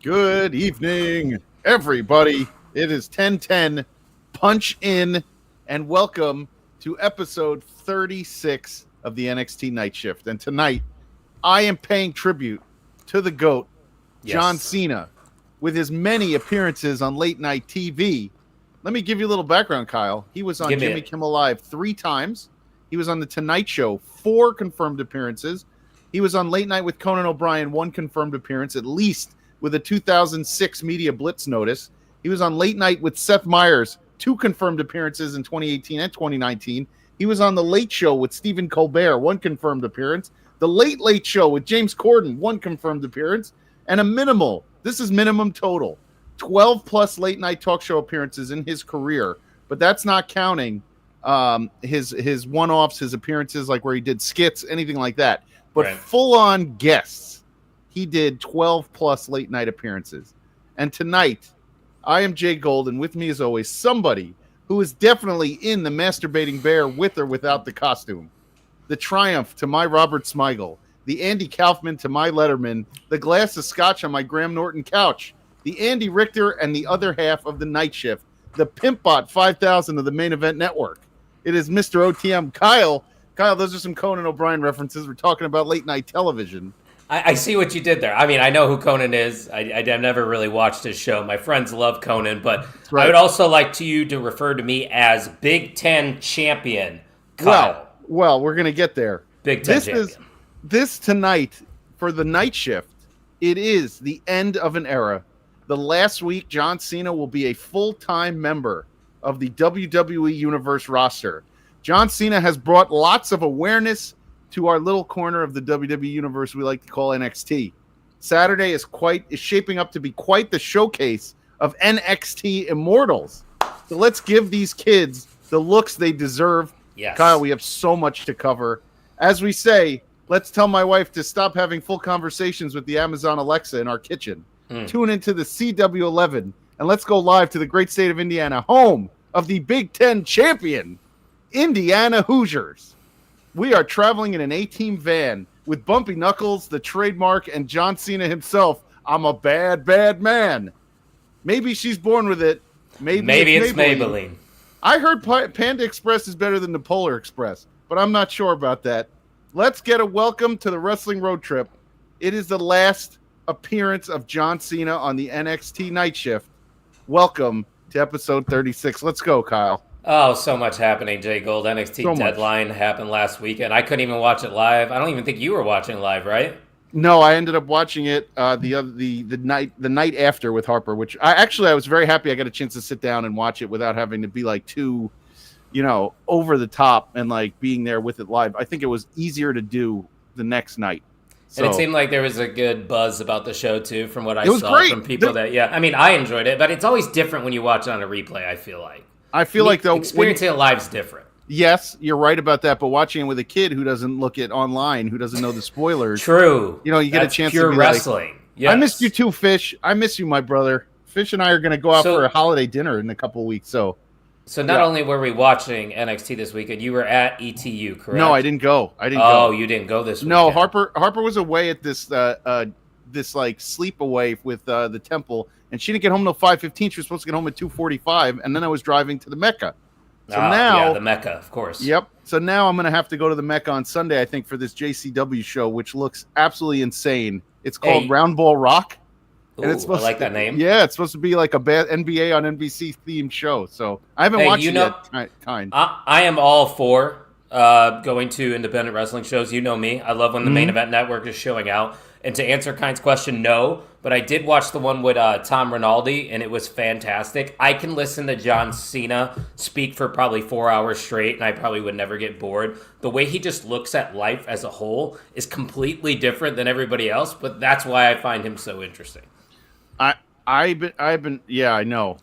Good evening, everybody. It is 10:10. Punch in and welcome to episode 36 of the NXT Night Shift. And tonight, I am paying tribute to the GOAT, John Cena, with his many appearances on late night TV. Let me give you a little background, Kyle. He was on Jimmy Kimmel Live 3 times. He was on The Tonight Show 4 confirmed appearances. He was on Late Night with Conan O'Brien 1 confirmed appearance, at least with a 2006 Media Blitz notice. He was on Late Night with Seth Meyers 2 confirmed appearances in 2018 and 2019. He was on The Late Show with Stephen Colbert 1 confirmed appearance. The Late Late Show with James Corden 1 confirmed appearance. And a minimal, this is minimum total, 12 plus late night talk show appearances in his career. But that's not counting his one-offs, his appearances like where he did skits, anything like that. But full-on guests, he did 12 plus late night appearances. And tonight, I am Jay Gold, and with me as always, somebody who is definitely in the masturbating bear with or without the costume. The Triumph to my Robert Smigel, the Andy Kaufman to my Letterman, the glass of scotch on my Graham Norton couch, the Andy Richter and the other half of the Night Shift, the Pimpbot 5000 of the Main Event Network. It is Mr. OTM, Kyle. Kyle, those are some Conan O'Brien references. We're talking about late night television. I see what you did there. I mean, I know who Conan is. I've never really watched his show. My friends love Conan, but I would also like you to refer to me as Big Ten champion, Kyle. Well, we're going to get there. Big Ten champion. This tonight, for the Night Shift, it is the end of an era. The last week, John Cena will be a full-time member of the WWE Universe roster. John Cena has brought lots of awareness to our little corner of the WWE Universe we like to call NXT. Saturday is shaping up to be quite the showcase of NXT Immortals. So let's give these kids the looks they deserve. Yes. Kyle, we have so much to cover. As we say, let's tell my wife to stop having full conversations with the Amazon Alexa in our kitchen. Tune into the CW11, and let's go live to the great state of Indiana, home of the Big Ten champion, Indiana Hoosiers. We are traveling in an A-team van with Bumpy Knuckles, the trademark, and John Cena himself. I'm a bad, bad man. Maybe she's born with it. Maybe it's Maybelline. I heard Panda Express is better than the Polar Express, but I'm not sure about that. Let's get a welcome to the Wrestling Road Trip. It is the last appearance of John Cena on the NXT Night Shift. Welcome to episode 36. Let's go, Kyle. Oh, so much happening, Jay Gold. NXT Deadline happened last weekend. I couldn't even watch it live. I don't even think you were watching live, right? No, I ended up watching it the night after with Harper, which I was very happy I got a chance to sit down and watch it without having to be like too, over the top and like being there with it live. I think it was easier to do the next night. So, and it seemed like there was a good buzz about the show, too, from what I saw from people I mean, I enjoyed it, but it's always different when you watch it on a replay, I feel like. Experiencing it live is different. Yes, you're right about that, but watching it with a kid who doesn't look at online, who doesn't know the spoilers. True. You get a chance pure to be wrestling. Like, yes. I missed you too, Fish. I miss you, my brother. Fish and I are going to go out for a holiday dinner in a couple of weeks, So not only were we watching NXT this weekend, you were at ETU, correct? No, I didn't go. Oh, you didn't go this weekend. No, Harper was away at this like sleep away with the Temple, and she didn't get home till 5:15. She was supposed to get home at 2:45, and then I was driving to the Mecca. So now, the Mecca, of course. Yep. So now I'm going to have to go to the Mecca on Sunday, I think, for this JCW show, which looks absolutely insane. It's called Round Ball Rock. And it's supposed I like that name. Yeah, it's supposed to be like a bad NBA on NBC themed show. So I haven't watched it yet. I am all for going to independent wrestling shows. You know me. I love when the Main Event Network is showing out. And to answer Kind's question, no. But I did watch the one with Tom Rinaldi, and it was fantastic. I can listen to John Cena speak for probably 4 hours straight, and I probably would never get bored. The way he just looks at life as a whole is completely different than everybody else, but that's why I find him so interesting. I know.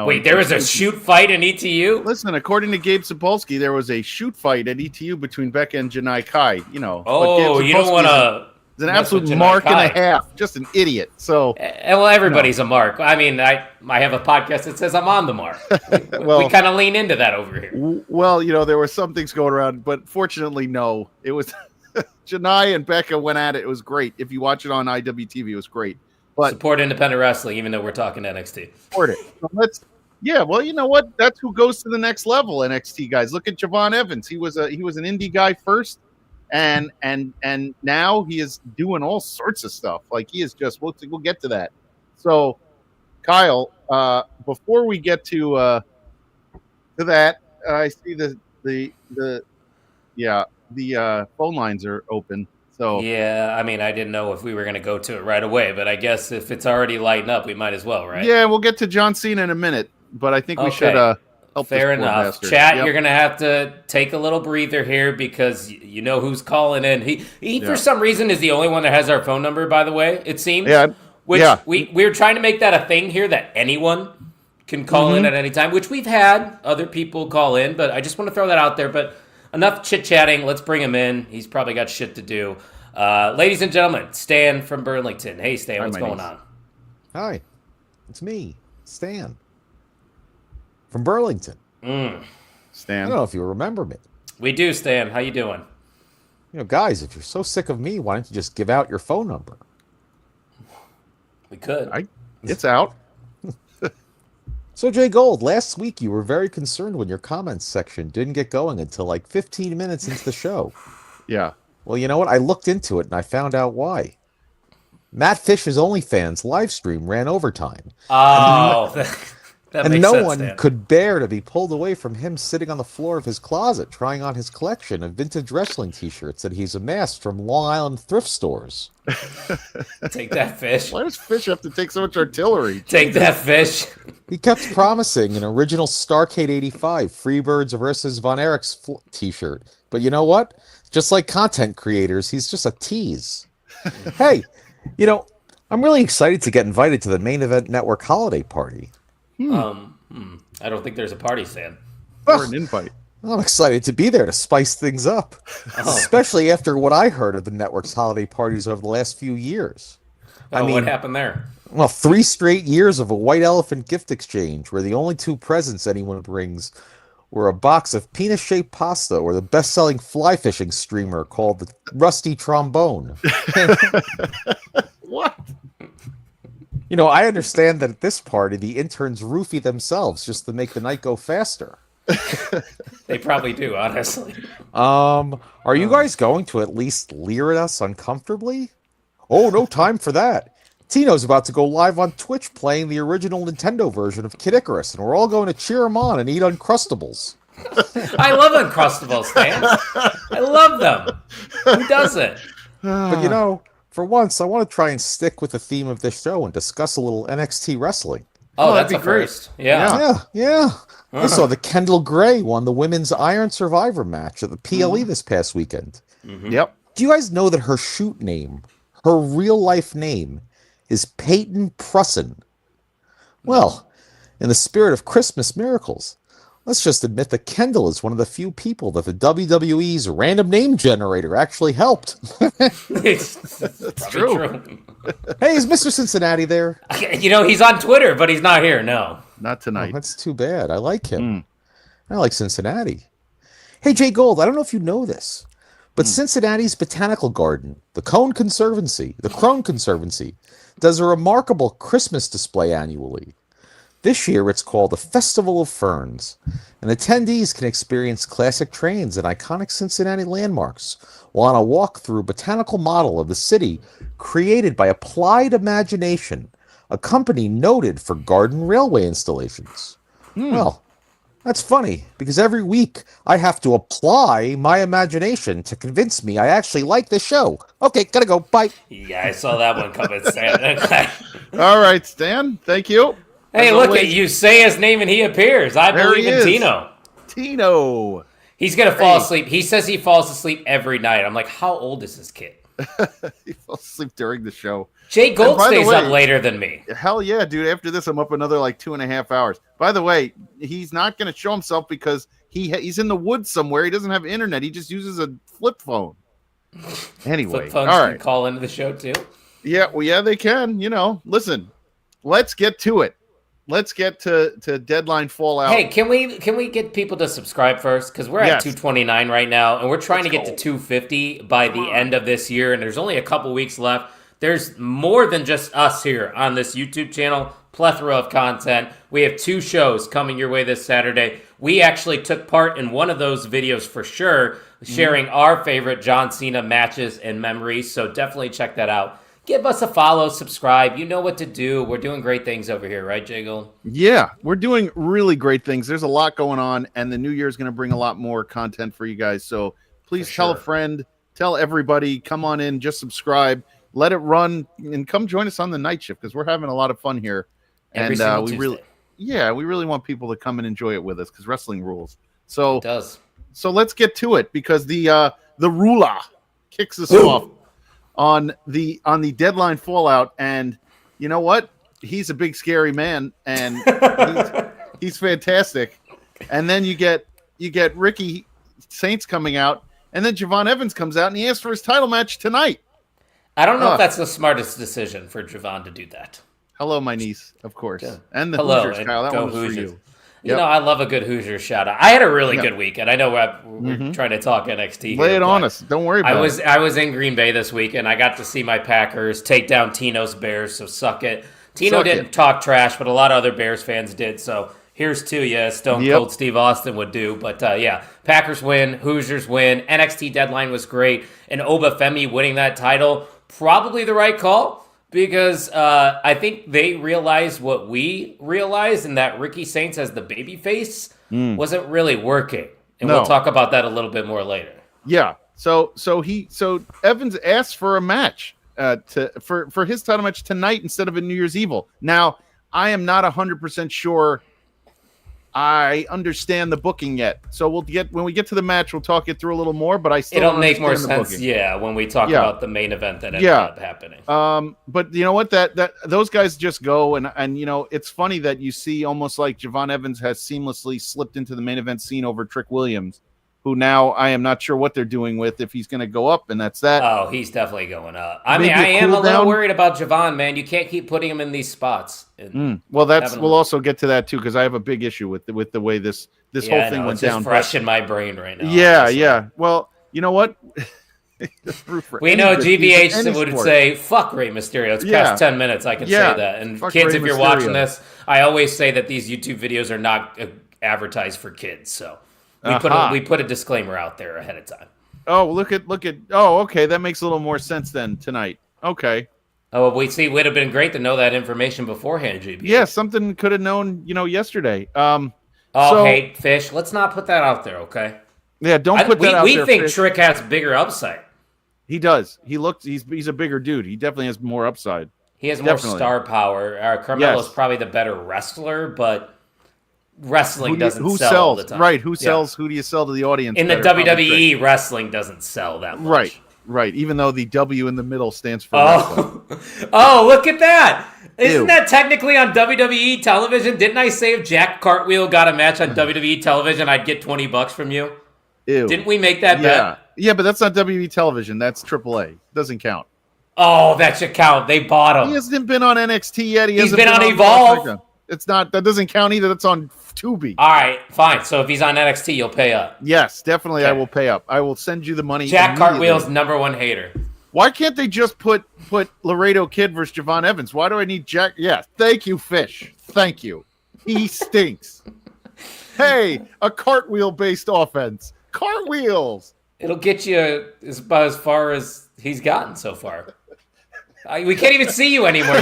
Wait, there was a shoot fight in ETU? Listen, according to Gabe Sapolsky, there was a shoot fight at ETU between Becca and Janai Kai. Oh, you don't want to... It's an absolute mark and a half. Just an idiot. So, well, everybody's a mark. I mean, I have a podcast that says I'm on the mark. We kind of lean into that over here. Well, there were some things going around, but fortunately, no. It was Janai and Becca went at it. It was great. If you watch it on IWTV, it was great. But support independent wrestling, even though we're talking NXT. support it. So well, you know what? That's who goes to the next level. NXT guys. Look at Javon Evans. He was an indie guy first, and now he is doing all sorts of stuff. Like he is just. We'll get to that. So, Kyle, before we get to that, I see the phone lines are open. So yeah, I mean, I didn't know if we were going to go to it right away, but I guess if it's already lighting up, we might as well, right? Yeah, we'll get to John Cena in a minute, but I think we should help. Fair enough. Bastard. Chat, you're going to have to take a little breather here because you know who's calling in. He for some reason is the only one that has our phone number, by the way, it seems. Yeah. We're trying to make that a thing here that anyone can call in at any time, which we've had other people call in, but I just want to throw that out there. But enough chit-chatting. Let's bring him in. He's probably got shit to do. Ladies and gentlemen, Stan from Burlington. Hey, Stan, what's going on? Hi, it's me, Stan, from Burlington. Stan. I don't know if you remember me. We do, Stan. How you doing? You know, guys, if you're so sick of me, why don't you just give out your phone number? We could. It's out. So, Jay Gold, last week you were very concerned when your comments section didn't get going until like 15 minutes into the show. Yeah. Well, you know what? I looked into it and I found out why. Matt Fish's OnlyFans live stream ran overtime. Oh, that and makes no sense, one Dan. could bear to be pulled away from him sitting on the floor of his closet trying on his collection of vintage wrestling t-shirts that he's amassed from Long Island thrift stores. Take that, Fish. Why does Fish have to take so much artillery? Take that, Fish. He kept promising an original Starcade 85 Freebirds versus Von Erich's t-shirt. But you know what? Just like content creators, he's just a tease. Hey, you know, I'm really excited to get invited to the Main Event Network holiday party. I don't think there's a party, Stan. Or an invite. I'm excited to be there to spice things up, especially after what I heard of the network's holiday parties over the last few years. What happened there? Well, 3 straight years of a white elephant gift exchange where the only 2 presents anyone brings were a box of penis-shaped pasta or the best-selling fly fishing streamer called the Rusty Trombone. What? You know, I understand that at this party, the interns roofie themselves just to make the night go faster. They probably do, honestly. Are you guys going to at least leer at us uncomfortably? Oh, no time for that. Tino's about to go live on Twitch playing the original Nintendo version of Kid Icarus, and we're all going to cheer him on and eat Uncrustables. I love Uncrustables, Stan. I love them. Who doesn't? But you know, for once, I want to try and stick with the theme of this show and discuss a little NXT wrestling. Oh, that's that'd a be great. first. Yeah. Yeah. I saw that Kendall Gray won the Women's Iron Survivor match at the PLE this past weekend. Yep. Do you guys know that her shoot name, her real-life name, is Peyton Prussin? Well, in the spirit of Christmas miracles, let's just admit that Kendall is one of the few people that the WWE's random name generator actually helped. That's true. Hey, is Mr. Cincinnati there? You know, he's on Twitter, but he's not here. No. Not Oh, tonight. that's too bad. I like him. I like Cincinnati. Hey, Jay Gold, I don't know if you know this, but Cincinnati's Botanical Garden, the Crone Conservancy, does a remarkable Christmas display annually. This year, it's called the Festival of Ferns, and attendees can experience classic trains and iconic Cincinnati landmarks while on a walk through a botanical model of the city created by Applied Imagination, a company noted for garden railway installations. Well, that's funny, because every week I have to apply my imagination to convince me I actually like this show. Okay, gotta go. Bye. Yeah, I saw that one coming, Stan. Okay. All right, Stan. Thank you. Hey, As look always, at you. Say his name and he appears. I There believe he in is. Tino. Tino. He's going to fall asleep. He says he falls asleep every night. I'm like, how old is this kid? He fell asleep during the show. Jay Gold by the stays way- up later than me. Hell yeah, dude. After this, I'm up another like 2.5 hours. By the way, he's not going to show himself because he's in the woods somewhere. He doesn't have internet. He just uses a flip phone. Anyway, Flip phones all can right. call into the show, too. Yeah, well, yeah, they can. You know, listen, let's get to it. Let's get to Deadline Fallout. Hey, can we get people to subscribe first? Because we're Yes. at 229 right now, and we're trying Let's to get go. to 250 by the end of this year, and there's only a couple weeks left. there's more than just us here on this YouTube channel. Plethora of content. We have 2 shows coming your way this Saturday. We actually took part in one of those videos for sure, sharing our favorite John Cena matches and memories. So definitely check that out. Give us a follow, subscribe. You know what to do. We're doing great things over here, right, Jay Gold? Yeah, we're doing really great things. There's a lot going on, and the new year is going to bring a lot more content for you guys. So please tell a friend, tell everybody, come on in, just subscribe, let it run, and come join us on the night shift because we're having a lot of fun here. Every single Tuesday. We really want people to come and enjoy it with us because wrestling rules. So it does. So let's get to it because the ruler kicks us off on the deadline fallout, and you know what? He's a big scary man, and he's fantastic. And then you get Ricky Saints coming out, and then Javon Evans comes out and he asks for his title match tonight. I don't know if that's the smartest decision for Javon to do that. Hello, my niece, of course. Yeah. And the Hello, Hoosiers, Kyle. That one was Hoosiers. for you. You know, I love a good Hoosiers shout out. I had a really good weekend. I know we're trying to talk NXT. Lay it on us. Don't worry about it. I was in Green Bay this week, and I got to see my Packers take down Tino's Bears, so suck it. Tino didn't talk trash, but a lot of other Bears fans did, so here's to you, Stone Cold Steve Austin would do. But Packers win, Hoosiers win, NXT deadline was great, and Obafemi winning that title, probably the right call. Because I think they realized what we realized, and that Ricky Saints as the babyface wasn't really working. And we'll talk about that a little bit more later. Yeah. So Evans asked for a match for his title match tonight instead of a New Year's Evil. Now, I am not 100% sure I understand the booking yet. So when we get to the match, we'll talk it through a little more, but I still It'll make more sense, when we talk about the main event that ended up happening. But you know what? That those guys just go and you know, it's funny that you see almost like Javon Evans has seamlessly slipped into the main event scene over Trick Williams, who now I am not sure what they're doing with, if he's going to go up, and that's that. Oh, he's definitely going up. I mean, I am a little worried about Javon, man. You can't keep putting him in these spots. Well, we'll also get to that too, because I have a big issue with the way this whole thing went down. It's fresh in my brain right now. Yeah. Well, you know what? We know GBH would say, fuck Rey Mysterio. It's past 10 minutes. I can say that. And kids, if you're watching this, I always say that these YouTube videos are not advertised for kids. So we put a disclaimer out there ahead of time. Oh, look at. Oh, okay. That makes a little more sense then tonight. Okay. Oh, it would have been great to know that information beforehand, GBH. Yeah, something could have known, yesterday. Hey, Fish, let's not put that out there, okay? Yeah, don't put that out there. We think Trick has bigger upside. He does. He's a bigger dude. He definitely has more upside. He has more star power. Carmelo's probably the better wrestler, but wrestling doesn't sell all the time. Right, who sells? Who do you sell to the audience? In the WWE, wrestling doesn't sell that much. Right. Even though the W in the middle stands for wrestling. Oh, look at that. Isn't that technically on WWE television? Didn't I say if Jack Cartwheel got a match on WWE television, I'd get $20 from you? Ew. Didn't we make that bet? Yeah, but that's not WWE television. That's AAA. Doesn't count. Oh, that should count. They bought him. He hasn't been on NXT yet. He's been on Evolve. It's not. That doesn't count either. That's on Tubi. All right, fine. So if he's on NXT, you'll pay up. Yes, definitely. Okay. I will pay up. I will send you the money. Jack Cartwheel's #1 hater. Why can't they just put Laredo Kid versus Javon Evans? Why do I need Jack? Yeah, thank you, Fish. Thank you. He stinks. Hey, a cartwheel-based offense. Cartwheels. It'll get you about as far as he's gotten so far. We can't even see you anymore.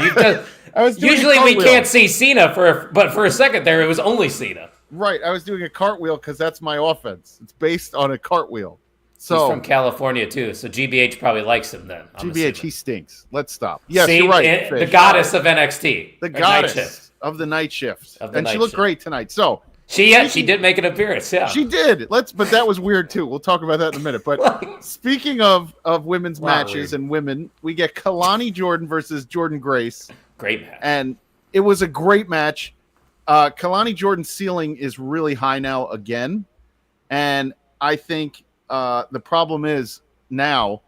Usually we can't see Cena, but for a second there, it was only Cena. Right. I was doing a cartwheel because that's my offense. It's based on a cartwheel. So, he's from California, too, so GBH probably likes him then. GBH, he stinks. Let's stop. Yes, you're right. The goddess of NXT. The goddess of the night shift. And she looked great tonight. So she did make an appearance, yeah. She did. But that was weird, too. We'll talk about that in a minute. But speaking of women's matches and women, we get Kalani Jordan versus Jordan Grace. Great match. And it was a great match. Kalani Jordan's ceiling is really high now again. And I think the problem is now,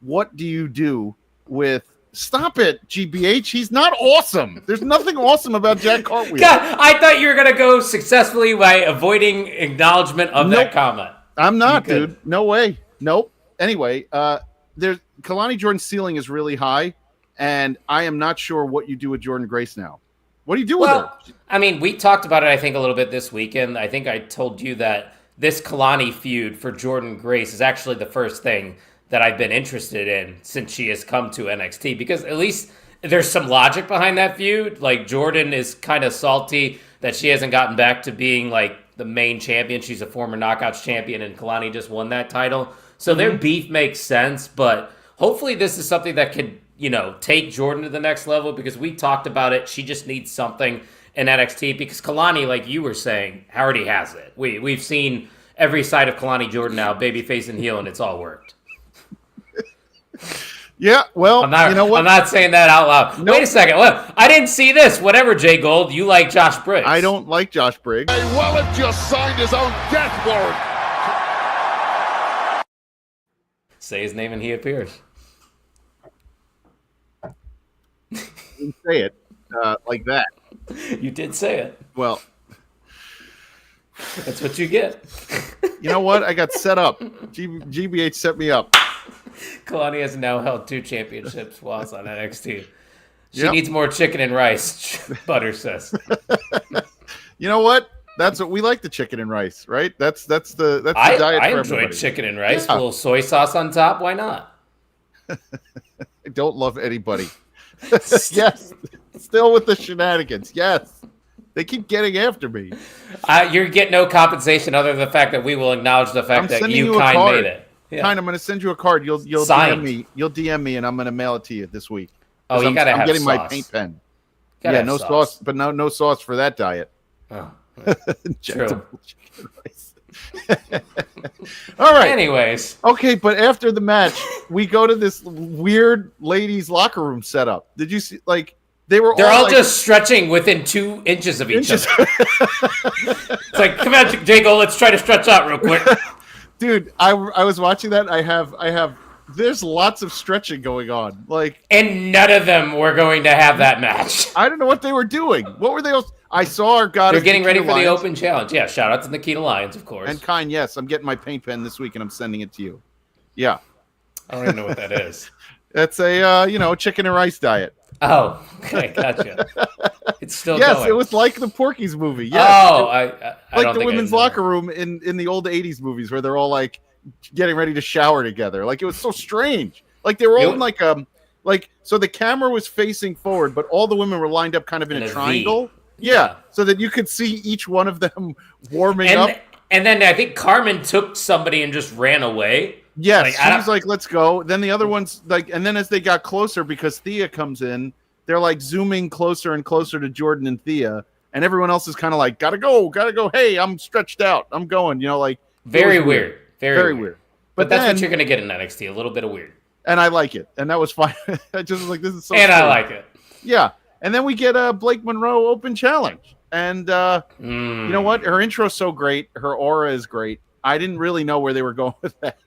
what do you do with... Stop it, GBH. He's not awesome. There's nothing awesome about Jack Cartwheel. God, I thought you were going to go successfully by avoiding acknowledgement of that comment. I'm not, dude. No way. Nope. Anyway, there's Kalani Jordan's ceiling is really high, and I am not sure what you do with Jordan Grace now. What do you do with her? I mean, we talked about it, I think, a little bit this weekend. I think I told you that this Kalani feud for Jordan Grace is actually the first thing that I've been interested in since she has come to NXT, because at least there's some logic behind that feud. Like, Jordan is kind of salty that she hasn't gotten back to being like the main champion. She's a former Knockouts champion, and Kalani just won that title. So their beef makes sense, but hopefully this is something that could, take Jordan to the next level, because we talked about it. She just needs something in NXT, because Kalani, like you were saying, already has it. We've seen every side of Kalani Jordan now, babyface and heel, and it's all worked. Yeah, well, you know what? I'm not saying that out loud. Nope. Wait a second. Well, I didn't see this. Whatever, Jay Gold. You like Josh Briggs. I don't like Josh Briggs. Hey, Wallet just signed his own death warrant. Say his name and he appears. Didn't say it like that. You did say it. Well, that's what you get. You know what? I got set up. GBH set me up. Kalani has now held 2 championships while it's on NXT. She needs more chicken and rice, Butter says. You know what? That's what we like, the chicken and rice, right? That's the diet for everybody. I enjoy chicken and rice. A little soy sauce on top. Why not? I don't love anybody. Yes. Still with the shenanigans. Yes. They keep getting after me. You get no compensation other than the fact that we will acknowledge the fact that you made it. Yeah. Kind, I'm going to send you a card. You'll DM me. You'll DM me, and I'm going to mail it to you this week. Oh, you got to have sauce. I'm getting my paint pen. Yeah, no sauce, but no sauce for that diet. Oh, true. All right. Anyways. Okay, but after the match, we go to this weird ladies' locker room setup. Did you see? Like, they're all just stretching within 2 inches of each other. It's like, come on, Jago, let's try to stretch out real quick. Dude, I was watching that. I have. There's lots of stretching going on. And none of them were going to have that match. I don't know what they were doing. What were they? I saw our goddess. They're getting Nikita ready for Lyons. the Open Challenge. Yeah, shout out to Nikita Lyons, of course. And Kine, yes, I'm getting my paint pen this week, and I'm sending it to you. Yeah. I don't even know what that is. That's a chicken and rice diet. Oh, okay, gotcha. It's still yes, going. It was like the Porky's movie. Yes. Oh, I like don't the think women's locker room in the old '80s movies where they're all like getting ready to shower together. Like, it was so strange. Like, they were all in so the camera was facing forward, but all the women were lined up kind of in a triangle. Yeah, so that you could see each one of them warming up. And then I think Carmen took somebody and just ran away. Yes, she was like, let's go. Then the other ones, and then as they got closer, because Thea comes in, they're like zooming closer and closer to Jordan and Thea, and everyone else is kind of like, gotta go. Hey, I'm stretched out. I'm going, Very weird. Very weird. But that's what you're going to get in NXT, a little bit of weird. And I like it. And that was fine. I just was like, this is so And strange. I like it. Yeah. And then we get a Blake Monroe Open Challenge. And you know what? Her intro's so great. Her aura is great. I didn't really know where they were going with that.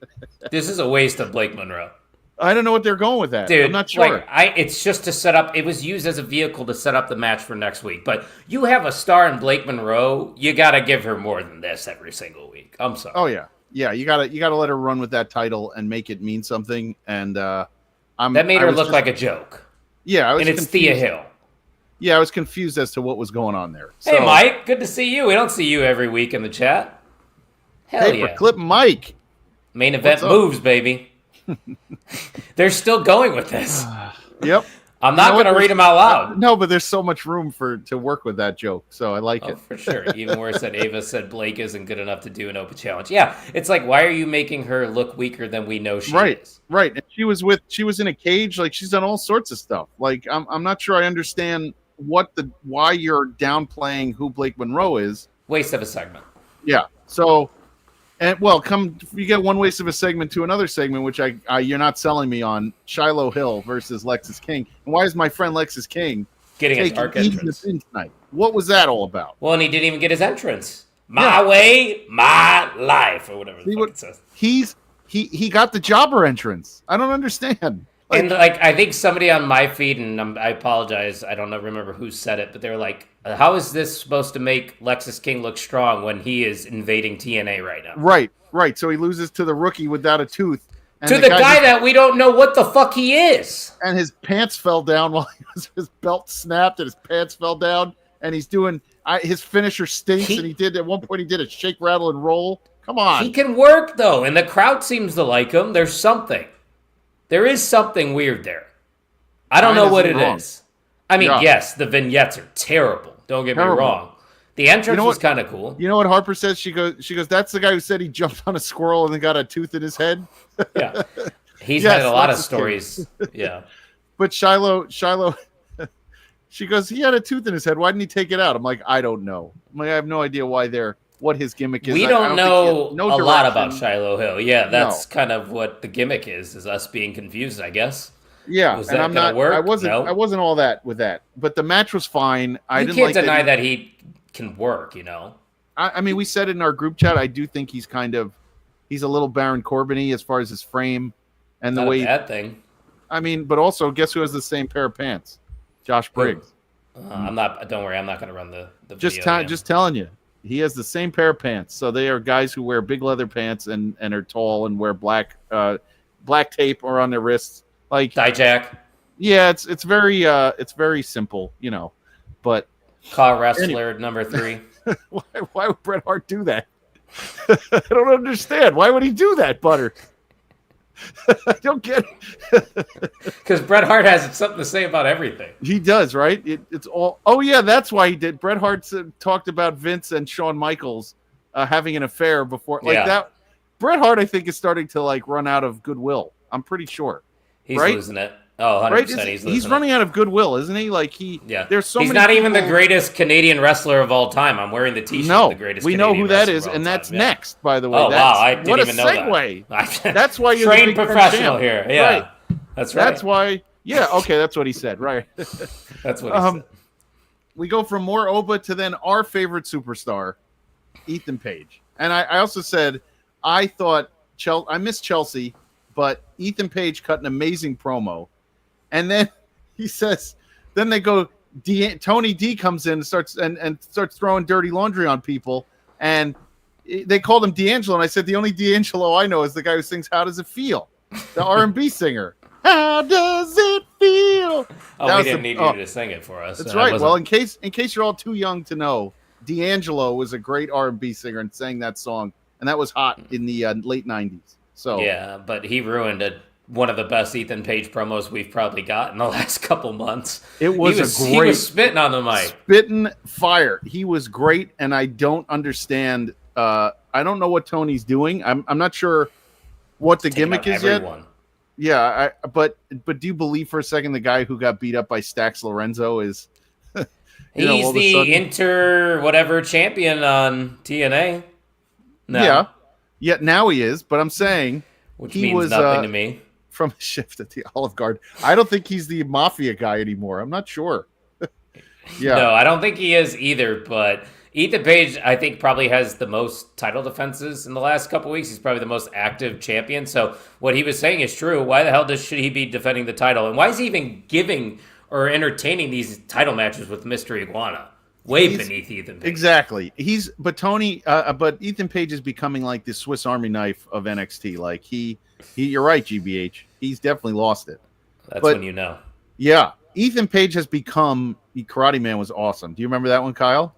This is a waste of Blake Monroe. I don't know what they're going with that. Dude, I'm not sure. It's just to set up. It was used as a vehicle to set up the match for next week. But you have a star in Blake Monroe. You got to give her more than this every single week. I'm sorry. Oh, yeah. Yeah, you gotta let her run with that title and make it mean something. And that made her look like a joke. Yeah, and it's Thea Hill. Yeah, I was confused as to what was going on there. Hey, Mike, good to see you. We don't see you every week in the chat. Hell yeah, Clip Mike. Main event moves, baby. They're still going with this. Yep. I'm not going to read them out loud. No, but there's so much room to work with that joke, so I like it. For sure. Even worse that Ava said Blake isn't good enough to do an Open Challenge. Yeah, it's like, why are you making her look weaker than we know she is? Right. And she was in a cage. Like, she's done all sorts of stuff. Like, I'm not sure I understand why you're downplaying who Blake Monroe is. Waste of a segment. Yeah. So, you get one waste of a segment to another segment, which you're not selling me on. Shiloh Hill versus Lexis King. And why is my friend Lexis King getting his arc entrance tonight? What was that all about? Well, and he didn't even get his entrance. My way, my life, or whatever it says. He got the jobber entrance. I don't understand. I think somebody on my feed, and I apologize, I don't remember who said it, but they were like, how is this supposed to make Lexis King look strong when he is invading TNA right now? Right. So he loses to the rookie without a tooth, And to the guy that we don't know what the fuck he is. And his pants fell down while his belt snapped and his pants fell down. And he's doing his finisher stinks. And he did at one point. He did a shake, rattle, and roll. Come on. He can work though, and the crowd seems to like him. There's something. There is something weird there. I don't know what it is. I mean, yes, the vignettes are terrible. Don't get me wrong. The entrance was kind of cool. You know what Harper says? She goes, that's the guy who said he jumped on a squirrel and then got a tooth in his head. Yeah. He's had a lot of stories. Yeah. But Shiloh, she goes, he had a tooth in his head. Why didn't he take it out? I'm like, I don't know. I have no idea what his gimmick is. We don't know a lot about Shiloh Hill. Yeah, that's kind of what the gimmick is us being confused, I guess. Yeah, and I'm not. I wasn't all that with that, but the match was fine. I can't deny that he can work. I mean, we said it in our group chat. I do think he's a little Baron Corbin-y as far as his frame and the way. Not a bad thing. I mean, but also, guess who has the same pair of pants? Josh Briggs. I'm not. Don't worry, I'm not going to run the just video. Just telling you, he has the same pair of pants. So they are guys who wear big leather pants and are tall and wear black tape or on their wrists. Like Dijak. Yeah, it's very simple, but car wrestler number 3. why would Bret Hart do that? I don't understand. Why would he do that, Butter? I don't get it. Because Bret Hart has something to say about everything. He does, right? It's all. Oh yeah, that's why he did. Bret Hart talked about Vince and Shawn Michaels having an affair before, that. Bret Hart, I think, is starting to run out of goodwill. I'm pretty sure. He's losing it. Oh, 100%. Right? He's running out of goodwill, isn't he? There's so he's many. Not even the greatest Canadian wrestler of all time. I'm wearing the T-shirt. No, of the greatest. We Canadian know who that is, and that's next. By the way. Oh wow, I didn't even know segue. that. That's why you're trained the professional here. Yeah, right. That's right. That's why. Yeah. Okay, that's what he said. Right. That's what he said. We go from more Oba to then our favorite superstar, Ethan Page, and I also said I thought I missed Chelsea, but Ethan Page cut an amazing promo. And then he says, then they go, Tony D comes in and starts throwing dirty laundry on people. And they called him D'Angelo. And I said, the only D'Angelo I know is the guy who sings How Does It Feel? The R&B singer. How does it feel? We didn't need you to sing it for us. That's right. Well, in case you're all too young to know, D'Angelo was a great R&B singer and sang that song. And that was hot in the late 90s. So yeah, but he ruined one of the best Ethan Page promos we've probably got in the last couple months. He was spitting on the mic. Spitting fire. He was great, and I don't understand. I don't know what Tony's doing. I'm not sure what the gimmick is yet. Yeah, but do you believe for a second the guy who got beat up by Stax Lorenzo is he's the whatever champion on TNA? No. Yeah, now he is, but I'm saying which means nothing to me. From a shift at the Olive Garden. I don't think he's the Mafia guy anymore. I'm not sure. Yeah. No, I don't think he is either, but Ethan Page, I think, probably has the most title defenses in the last couple weeks. He's probably the most active champion. So what he was saying is true. Why the hell should he be defending the title? And why is he even giving or entertaining these title matches with Mr. Iguana? Beneath Ethan Page. Exactly. But Ethan Page is becoming like the Swiss Army knife of NXT. Like you're right, GBH. He's definitely lost it. That's when you know. Yeah. Ethan Page has become Karate Man was awesome. Do you remember that one, Kyle?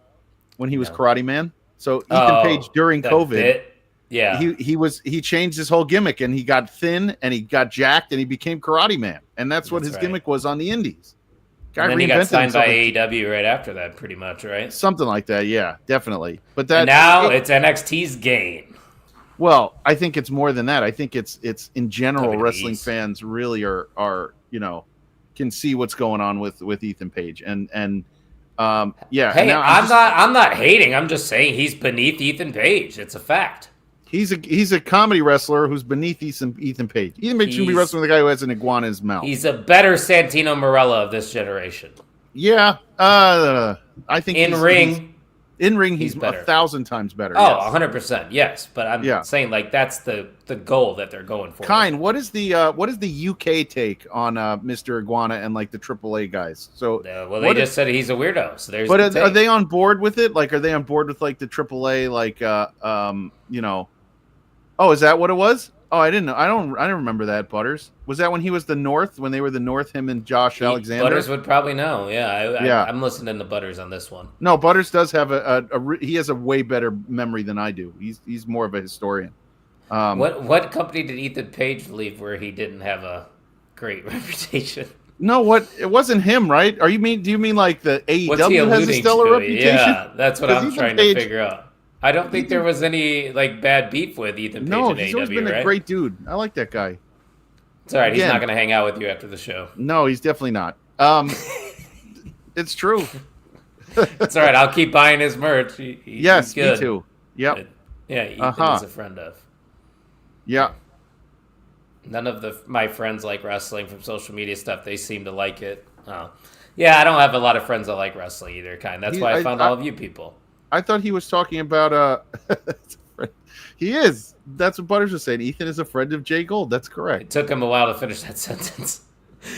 When he was Karate Man? So Ethan Page during COVID, he changed his whole gimmick and he got thin and he got jacked and he became Karate Man. And that's what his gimmick was on the indies. And then he got signed by AEW right after that, pretty much, right? Something like that, yeah, definitely. But it's NXT's game. Well, I think it's more than that. I think it's in general, wrestling fans really are can see what's going on with Ethan Page, and yeah. Hey, I'm not hating. I'm just saying he's beneath Ethan Page. It's a fact. He's a comedy wrestler who's beneath Ethan Page. Ethan Page should be wrestling with a guy who has an iguana in his mouth. He's a better Santino Marella of this generation. Yeah, I think in ring, he's better. 1,000 times better. Oh, 100%. Yes, but I'm saying that's the goal that they're going for. What is the UK take on Mr. Iguana and like the AAA guys? So they just said he's a weirdo. So there's. But are they on board with it? Like, are they on board with like the AAA? Like, Oh, is that what it was? Oh, I didn't know. I don't remember that. Butters, was that when he was the North? When they were the North, him and Josh Alexander. Butters would probably know. Yeah, Yeah. I'm listening to Butters on this one. No, Butters does have he has a way better memory than I do. He's more of a historian. What company did Ethan Page leave where he didn't have a great reputation? No, what it wasn't him, right? Do you mean like the AEW has a stellar reputation? Yeah, that's what I'm Ethan trying Page, to figure out. I don't think there was any like bad beef with Ethan Page no, in he's AEW, always been right? a great dude. I like that guy. It's all right. He's Again, not going to hang out with you after the show. No, he's definitely not. It's true. It's all right. I'll keep buying his merch. Yes, he's good. me too. Yep. Yeah, Ethan is a friend of. Yeah. None of my friends like wrestling from social media stuff. They seem to like it. Oh. Yeah, I don't have a lot of friends that like wrestling either, kind. That's why I found all of you people. I thought he was talking about he is. That's what Butters was saying. Ethan is a friend of Jay Gold. That's correct. It took him a while to finish that sentence.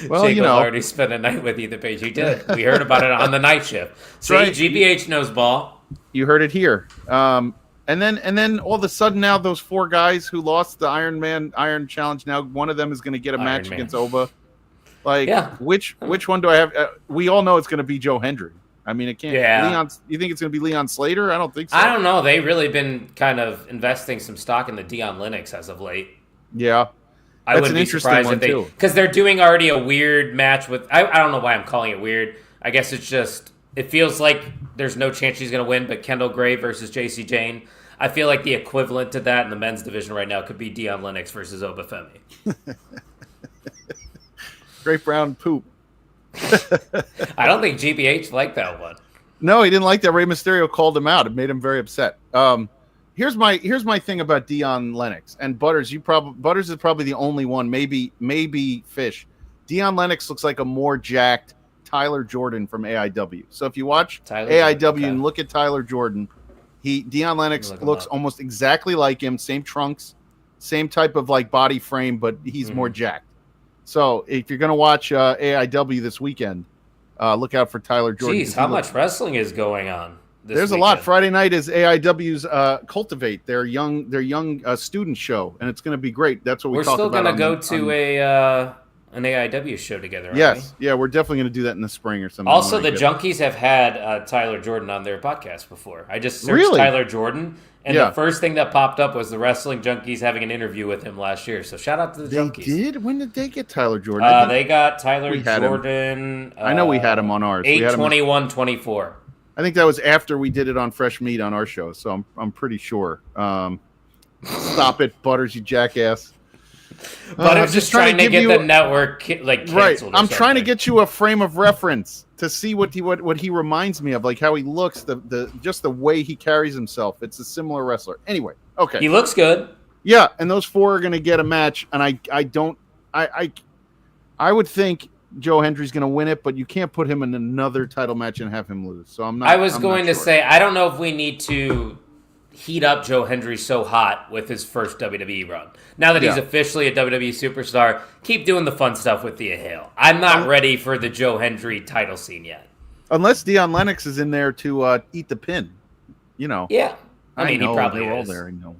Well, Jay Gold already spent a night with Ethan Page. He did. We heard about it on the night shift. See, right. GBH knows ball. You heard it here. And then all of a sudden now those four guys who lost the Iron Challenge, now one of them is going to get a match against Oba. Like, which one do I have? We all know it's going to be Joe Hendry. I mean, it can't. Yeah. Leon, you think it's going to be Leon Slater? I don't think so. I don't know. They've really been kind of investing some stock in the Dion Lennox as of late. Yeah. I wouldn't be surprised if they, because they're doing already a weird match with. I don't know why I'm calling it weird. I guess it's just it feels like there's no chance she's going to win. But Kendall Gray versus JC Jane, I feel like the equivalent to that in the men's division right now could be Dion Lennox versus Obafemi. Great brown poop. I don't think GBH liked that one. No, he didn't like that. Rey Mysterio called him out. It made him very upset. Here's my thing about Dion Lennox and Butters. Butters is probably the only one. Maybe Fish. Dion Lennox looks like a more jacked Tyler Jordan from AIW. So if you watch AIW and look at Tyler Jordan, Dion Lennox looks almost exactly like him. Same trunks, same type of like body frame, but he's more jacked. So if you're gonna watch AIW this weekend, look out for Tyler Jordan. Jeez, how much wrestling is going on? There's a lot. Friday night is AIW's Cultivate, their young student show, and it's going to be great. That's what we're talking about. We're still going to go to an AIW show together. Yes, yeah, we're definitely going to do that in the spring or something. Also, the Junkies have had Tyler Jordan on their podcast before. I just searched Tyler Jordan, and the first thing that popped up was the Wrestling Junkies having an interview with him last year. So shout out to the Junkies. They did? When did they get Tyler Jordan? They got Tyler Jordan. I know we had him on ours. 8/21/24. I think that was after we did it on Fresh Meat on our show, so I'm pretty sure. Stop it, Butters, you jackass. Butters just trying to get the network canceled. Right. I'm trying to get you a frame of reference to see what he reminds me of, like how he looks, just the way he carries himself. It's a similar wrestler. Anyway, okay. He looks good. Yeah, and those four are going to get a match, and I would think Joe Hendry's going to win it, but you can't put him in another title match and have him lose. So I'm not. I was going to say I don't know if we need to heat up Joe Hendry so hot with his first WWE run. Now that he's officially a WWE superstar, keep doing the fun stuff with Thea Hale. I'm not ready for the Joe Hendry title scene yet. Unless Dion Lennox is in there to eat the pin, Yeah, I mean, he probably they're is. all there. I know.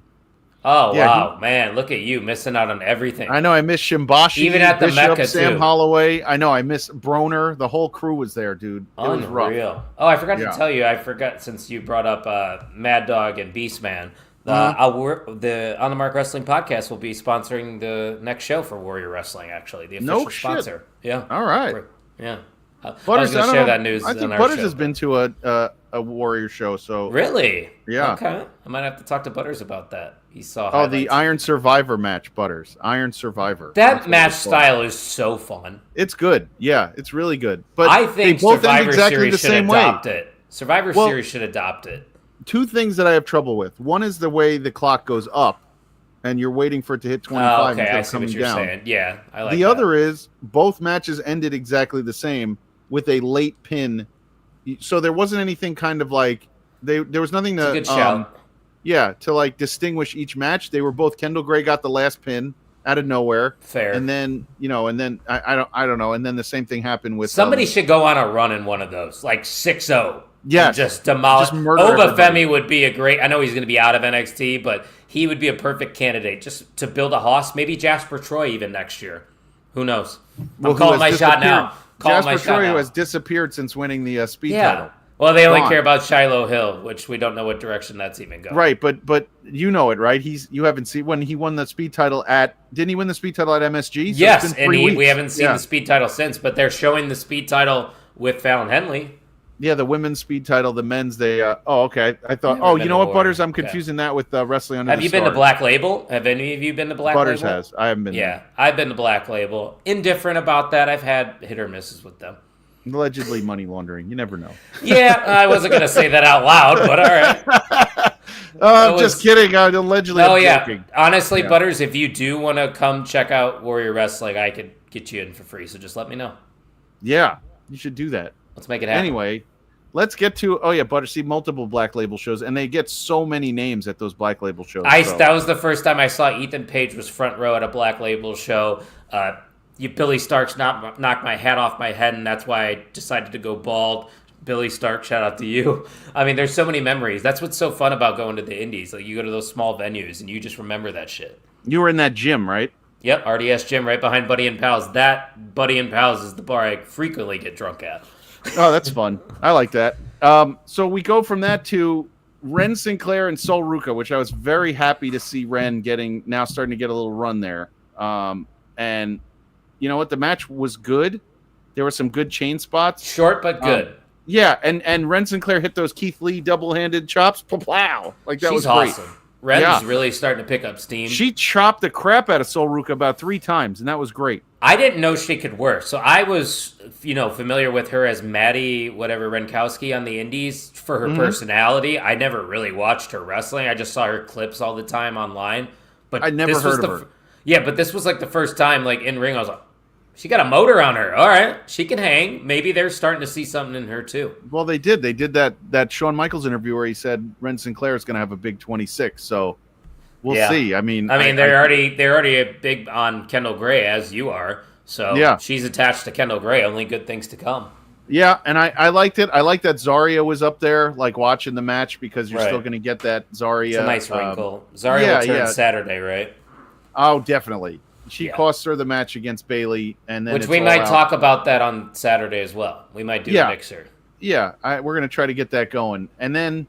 Oh, yeah, wow, man, look at you missing out on everything. I know, I miss Shimbashi, even at the Bishop, Mecca, Sam too. Holloway. I know, I miss Broner. The whole crew was there, dude. It was rough. Oh, I forgot to tell you, since you brought up Mad Dog and Beastman, the On the Mark Wrestling podcast will be sponsoring the next show for Warrior Wrestling, actually, the official sponsor. Yeah. All right. Yeah. Butters, I was going to share that news. I think Butters has been to a Warrior show. So really, yeah. Okay, I might have to talk to Butters about that. He saw. Highlights. The Iron Survivor match, Butters. Iron Survivor. That match style is so fun. It's good. Yeah, it's really good. But I think they both Survivor end exactly Series the should same adopt way. it. Survivor Series should adopt it. Two things that I have trouble with. One is the way the clock goes up, and you're waiting for it to hit 25 okay, I instead see of coming what you're down. saying. Yeah, I like the that. other is both matches ended exactly the same with a late pin. So there wasn't anything kind of like there was nothing to good shout. To like distinguish each match. They were both Kendall Gray got the last pin out of nowhere. Fair. And then, I don't know. And then the same thing happened with somebody should go on a run in one of those, like 6-0. Yes. And just demolish. Just murder everybody. Obafemi would be a great. I know he's going to be out of NXT, but he would be a perfect candidate just to build a hoss. Maybe Jasper Troy even next year. Who knows? Well, I'm calling my shot now. Jasper Troy, who has disappeared since winning the speed title. Well, they only Gone. care about Shiloh Hill, which we don't know what direction that's even going. Right, but you know it, right? You haven't seen when he won the speed title didn't he win the speed title at MSG? So yes, it's been and 3 weeks. we haven't seen the speed title since, but they're showing the speed title with Fallon Henley. Yeah, the women's speed title, the men's okay. I thought, you know what, Butters? I'm confusing that with wrestling under the Have you been to Black Label? Have any of you been to Black Butters Label? has. I haven't been there. I've been to Black Label. Indifferent about that. I've had hit or misses with them. Allegedly money laundering. You never know. Yeah, I wasn't going to say that out loud, but all right. I'm just kidding. Allegedly, I'm joking. Honestly, Butters, if you do want to come check out Warrior Wrestling, I could get you in for free, so just let me know. Yeah, you should do that. Let's make it happen. Anyway, let's get to Butters. See multiple Black Label shows, and they get so many names at those Black Label shows. That was the first time I saw Ethan Page was front row at a Black Label show. Billy Starks knocked my hat off my head, and that's why I decided to go bald. Billy Stark, shout out to you. I mean, there's so many memories. That's what's so fun about going to the indies. Like, you go to those small venues, and you just remember that shit. You were in that gym, right? Yep, RDS Gym right behind Buddy and Pals. That Buddy and Pals is the bar I frequently get drunk at. Oh, that's fun. I like that. So we go from that to Ren Sinclair and Sol Ruca, which I was very happy to see Ren starting to get a little run there. And you know what? The match was good. There were some good chain spots. Short but good. Yeah, and Ren Sinclair hit those Keith Lee double-handed chops. Plow! Like that was great. Awesome. Ren's really starting to pick up steam. She chopped the crap out of Sol Ruca about 3 times, and that was great. I didn't know she could work. So I was, familiar with her as Maddie, whatever, Renkowski on the indies for her personality. I never really watched her wrestling. I just saw her clips all the time online. But I never heard of her. Yeah, but this was like the first time, like in ring, I was like, she got a motor on her. All right, she can hang. Maybe they're starting to see something in her too. Well, they did. They did that Shawn Michaels interview where he said Ren Sinclair is going to have a big 26. So we'll see. I mean, they're already a big on Kendall Gray, as you are. So she's attached to Kendall Gray. Only good things to come. Yeah, and I liked it. I like that Zarya was up there, like watching the match, because you're still going to get that Zarya. It's a nice wrinkle. Zarya will turn Saturday, right? Oh, definitely. She cost her the match against Bayley, and then which we might talk about that on Saturday as well. We might do a mixer. Yeah, we're going to try to get that going. And then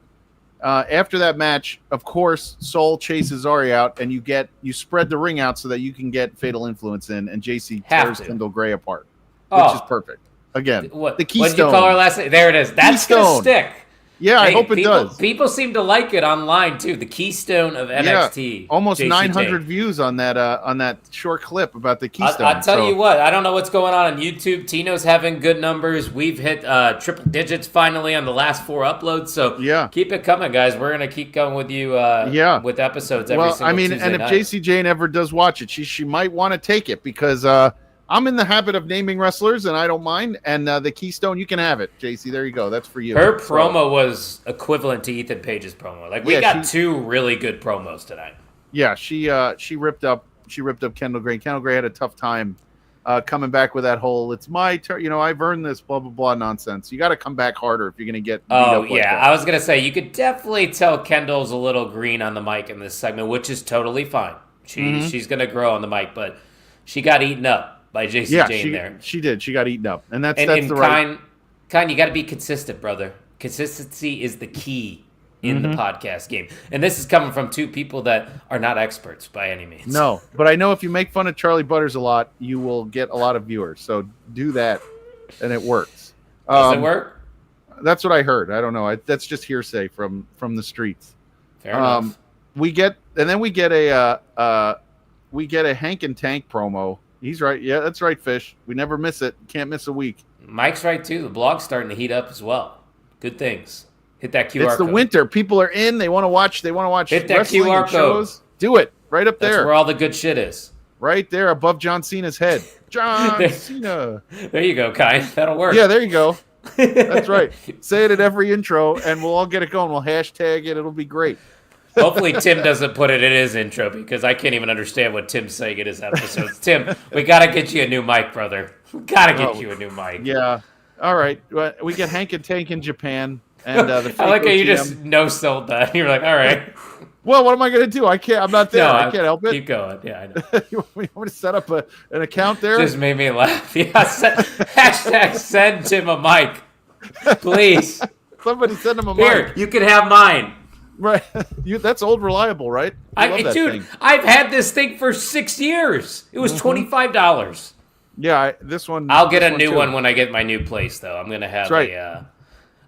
after that match, of course, Sol chases Zarya out, and you spread the ring out so that you can get Fatal Influence in, and JC tears Kendall Gray apart, which is perfect. Again, the Keystone. What did you call her last name? There it is. That's going to stick. Yeah, I hope it does. People seem to like it online too. The Keystone of NXT. Yeah, almost 900 views on that short clip about the Keystone. I'll tell you what. I don't know what's going on YouTube. Tino's having good numbers. We've hit triple digits finally on the last 4 uploads. So keep it coming, guys. We're gonna keep going with you. With episodes every single Tuesday and if night. JC Jane ever does watch it, she might want to take it because I'm in the habit of naming wrestlers, and I don't mind. And the Keystone, you can have it, JC. There you go. That's for you. Her promo was equivalent to Ethan Page's promo. Like we got 2 really good promos tonight. Yeah, she ripped up Kendall Gray. Kendall Gray had a tough time coming back with that whole "it's my turn," I've earned this, blah blah blah nonsense. You got to come back harder if you're going to get. I was going to say you could definitely tell Kendall's a little green on the mic in this segment, which is totally fine. She's going to grow on the mic, but she got eaten up by JC Jane there. She did. She got eaten up. And that's the right... Kind, you got to be consistent, brother. Consistency is the key in the podcast game. And this is coming from 2 people that are not experts by any means. No, but I know if you make fun of Charlie Butters a lot, you will get a lot of viewers. So do that, and it works. Does it work? That's what I heard. I don't know. That's just hearsay from the streets. Fair enough. We get a Hank and Tank promo. He's right. Yeah, that's right, Fish. We never miss it. Can't miss a week. Mike's right, too. The blog's starting to heat up as well. Good things. Hit that QR code. It's the winter. People are in. They want to watch. Hit that QR code. Shows. Do it. Right up there. That's where all the good shit is. Right there above John Cena's head. John Cena. There you go, Kai. That'll work. Yeah, there you go. That's right. Say it at every intro, and we'll all get it going. We'll hashtag it. It'll be great. Hopefully Tim doesn't put it in his intro because I can't even understand what Tim's saying in his episodes. Tim, we got to get you a new mic, brother. We got to get you a new mic. Yeah. All right. We get Hank and Tank in Japan. And the fake I like how you OTM. just no-sold that. You're like, all right. Well, what am I going to do? I can't. I'm not there. No, I can't help it. Keep going. Yeah, I know. You want me to set up an account there? Just made me laugh. Yeah, hashtag send Tim a mic. Please. Somebody send him a Here, mic. you can have mine. Right. That's old reliable, right? I love that thing. I've had this thing for 6 years. It was $25. Yeah, this one. I'll get a new too. one when I get my new place, though. I'm gonna have right. yeah,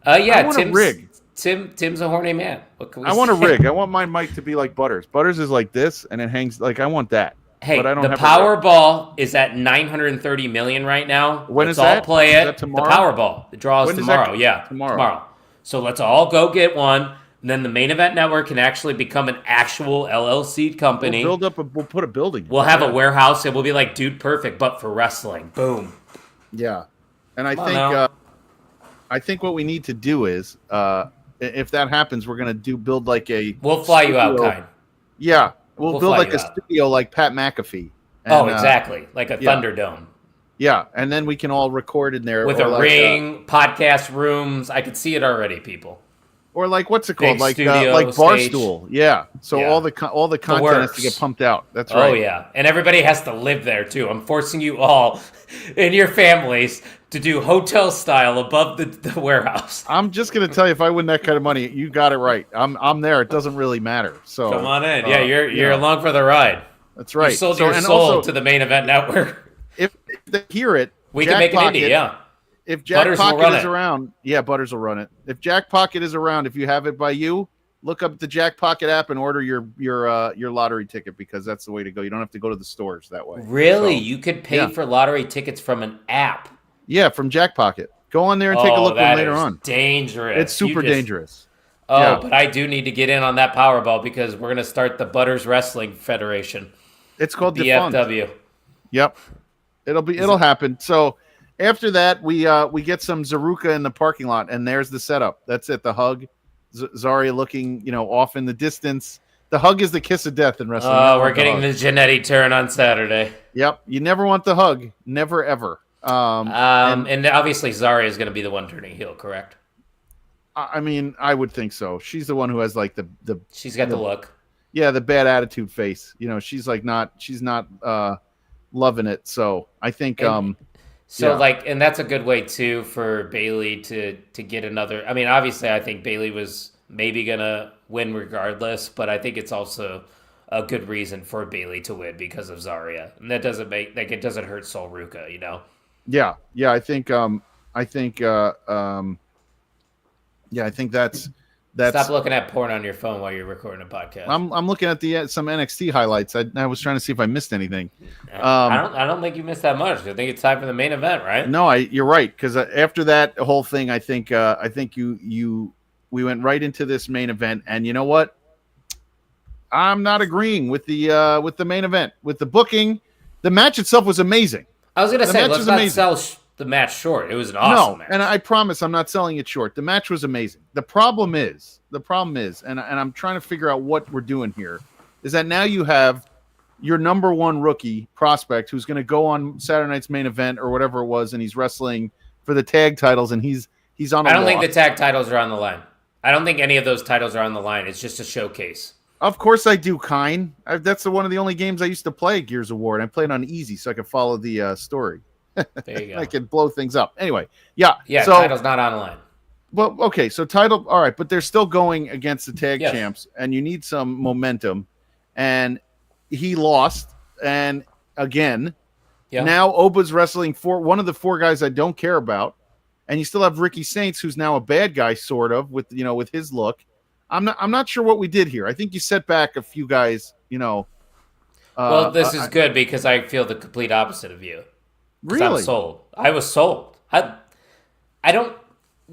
I want a rig. Tim's a horny man. What can we I want a say? rig. I want my mic to be like Butters. Butters is like this, and it hangs like I want that. Hey, but I don't the have Powerball is at 930 million right now. When let's is that? all play it. Is that tomorrow? The Powerball. The draw is When is tomorrow. that? Yeah, Tomorrow. So let's all go get one. And then the Main Event Network can actually become an actual LLC company. We'll put a building. We'll have a warehouse. It will be like Dude Perfect, but for wrestling. Boom. Yeah, and I think what we need to do is, if that happens, we're gonna build like a. We'll fly you out, kind. Yeah, we'll build like a studio like Pat McAfee. And, exactly, like a Thunderdome. Yeah, and then we can all record in there with a ring, podcast rooms. I could see it already, people. Or like what's it called? Like studio, Barstool. Yeah. So all the content has to get pumped out. That's right. Oh yeah, and everybody has to live there too. I'm forcing you all and your families to do hotel style above the warehouse. I'm just gonna tell you, if I win that kind of money, you got it right. I'm there. It doesn't really matter. So come on in. Yeah, you're along for the ride. That's right. You sold your soul to the Main Event Network. If they hear it, we can make it indie. Yeah. If Jack Pocket is around, Butters will run it. If Jack Pocket is around, if you have it by you, look up the Jack Pocket app and order your lottery ticket, because that's the way to go. You don't have to go to the stores that way. Really? So, you could pay for lottery tickets from an app? Yeah, from Jack Pocket. Go on there and take a look later on. Dangerous. It's super dangerous. But I do need to get in on that Powerball because we're going to start the Butters Wrestling Federation. It's called BFW. Yep. It'll happen. So after that, we get some Zaruka in the parking lot, and there's the setup. That's it. The hug, Zarya looking, off in the distance. The hug is the kiss of death in wrestling. Oh, we're getting the Jannetty turn on Saturday. Yep. You never want the hug. Never, ever. And obviously Zarya is going to be the one turning heel, correct? I mean, I would think so. She's the one who has like the she's got the look. Yeah, the bad attitude face. She's not loving it. So I think and that's a good way too for Bayley to get another. I mean, obviously I think Bayley was maybe gonna win regardless, but I think it's also a good reason for Bayley to win because of Zarya. And that doesn't it doesn't hurt Sol Ruca, Yeah, I think I think that's Stop looking at porn on your phone while you're recording a podcast. I'm looking at some NXT highlights. I was trying to see if I missed anything. I don't think you missed that much. I think it's time for the main event, right? No, you're right, because after that whole thing, I think we went right into this main event, and you know what? I'm not agreeing with the main event, with the booking. The match itself was amazing. I was gonna say let's not sell the match short. It was an awesome match. And I promise I'm not selling it short. The match was amazing. The problem is, and I'm trying to figure out what we're doing here, is that now you have your number one rookie prospect who's going to go on Saturday night's main event or whatever it was, and he's wrestling for the tag titles, and he's on. I don't think the tag titles are on the line. I don't think any of those titles are on the line. It's just a showcase. Of course I do, Kine. That's one of the only games I used to play, Gears of War, and I played on easy so I could follow the story. There you go. I could blow things up. Anyway, yeah. So, title's not on the line. Well, okay, so title, all right, but they're still going against the tag champs, and you need some momentum. And he lost, and again, now Oba's wrestling for one of the four guys I don't care about, and you still have Ricky Saints, who's now a bad guy, sort of, with his look. I'm not sure what we did here. I think you set back a few guys. Well, this is good because I feel the complete opposite of you. Really? I'm sold. I was sold. I don't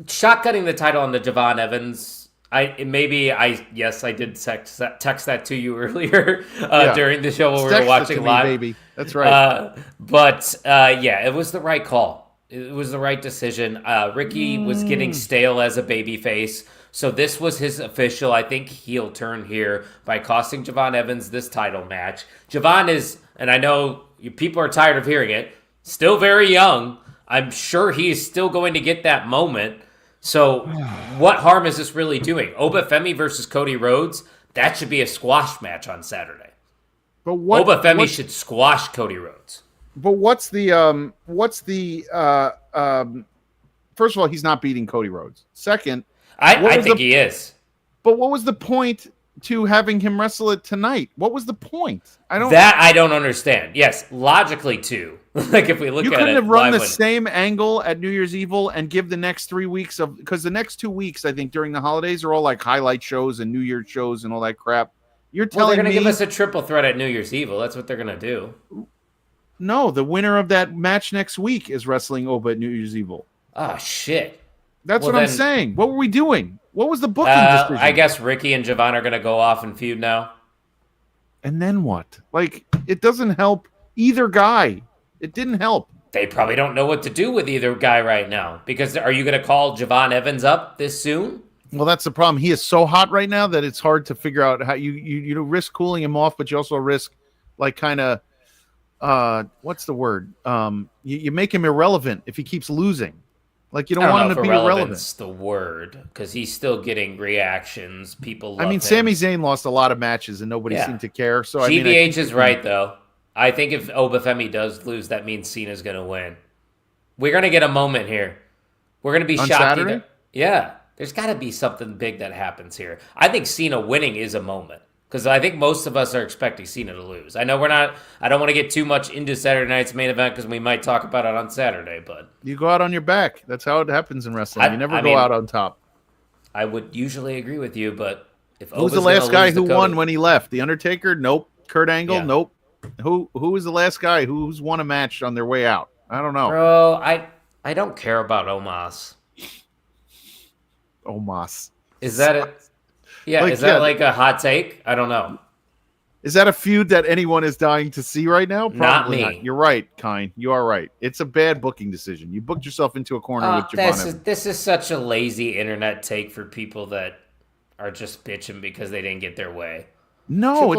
shotgunning the title on the Javon Evans. I did text that to you earlier during the show when we were watching live. Baby. That's right. It was the right call. It was the right decision. Ricky was getting stale as a babyface, so this was his official, I think, heel turn here by costing Javon Evans this title match. Javon is, and I know people are tired of hearing it, still very young. I'm sure he's still going to get that moment. So what harm is this really doing? Obafemi versus Cody Rhodes, that should be a squash match on Saturday. But what Obafemi should squash Cody Rhodes. But first of all, he's not beating Cody Rhodes. Second, I think he is. But what was the point to having him wrestle it tonight? What was the point? I don't understand. Yes, logically too. Like if we look at it, you couldn't have run the same angle at New Year's Evil and give the next 3 weeks of, because the next 2 weeks I think during the holidays are all like highlight shows and New Year's shows and all that crap. You're telling me they're going to give us a triple threat at New Year's Evil. That's what they're going to do. No, the winner of that match next week is wrestling Oba at New Year's Evil. Oh shit. That's what I'm saying. What were we doing? What was the booking decision? I guess Ricky and Javon are going to go off and feud now. And then what? Like, it doesn't help either guy. It didn't help. They probably don't know what to do with either guy right now. Because are you going to call Javon Evans up this soon? Well, that's the problem. He is so hot right now that it's hard to figure out how you risk cooling him off, but you also risk like kind of what's the word? You make him irrelevant if he keeps losing. Like you don't want him to be irrelevant. That's the word because he's still getting reactions. People love him. Sami Zayn lost a lot of matches and nobody seemed to care. So GBH is right though. I think if Obafemi does lose, that means Cena's going to win. We're going to get a moment here. We're going to be on shocked. Saturday? Yeah. There's got to be something big that happens here. I think Cena winning is a moment. Because I think most of us are expecting Cena to lose. I know we're not. I don't want to get too much into Saturday night's main event because we might talk about it on Saturday. But you go out on your back. That's how it happens in wrestling. You never go out on top. I would usually agree with you, but if who's the last guy who won when he left? The Undertaker? Nope. Kurt Angle? Yeah. Nope. Who was the last guy who's won a match on their way out? I don't know. Bro, I don't care about Omos. Omos. Is that it? Yeah, is that like a hot take? I don't know. Is that a feud that anyone is dying to see right now? Probably not me. You're right, Kine. You are right. It's a bad booking decision. You booked yourself into a corner with Javon. This is such a lazy internet take for people that are just bitching because they didn't get their way. No,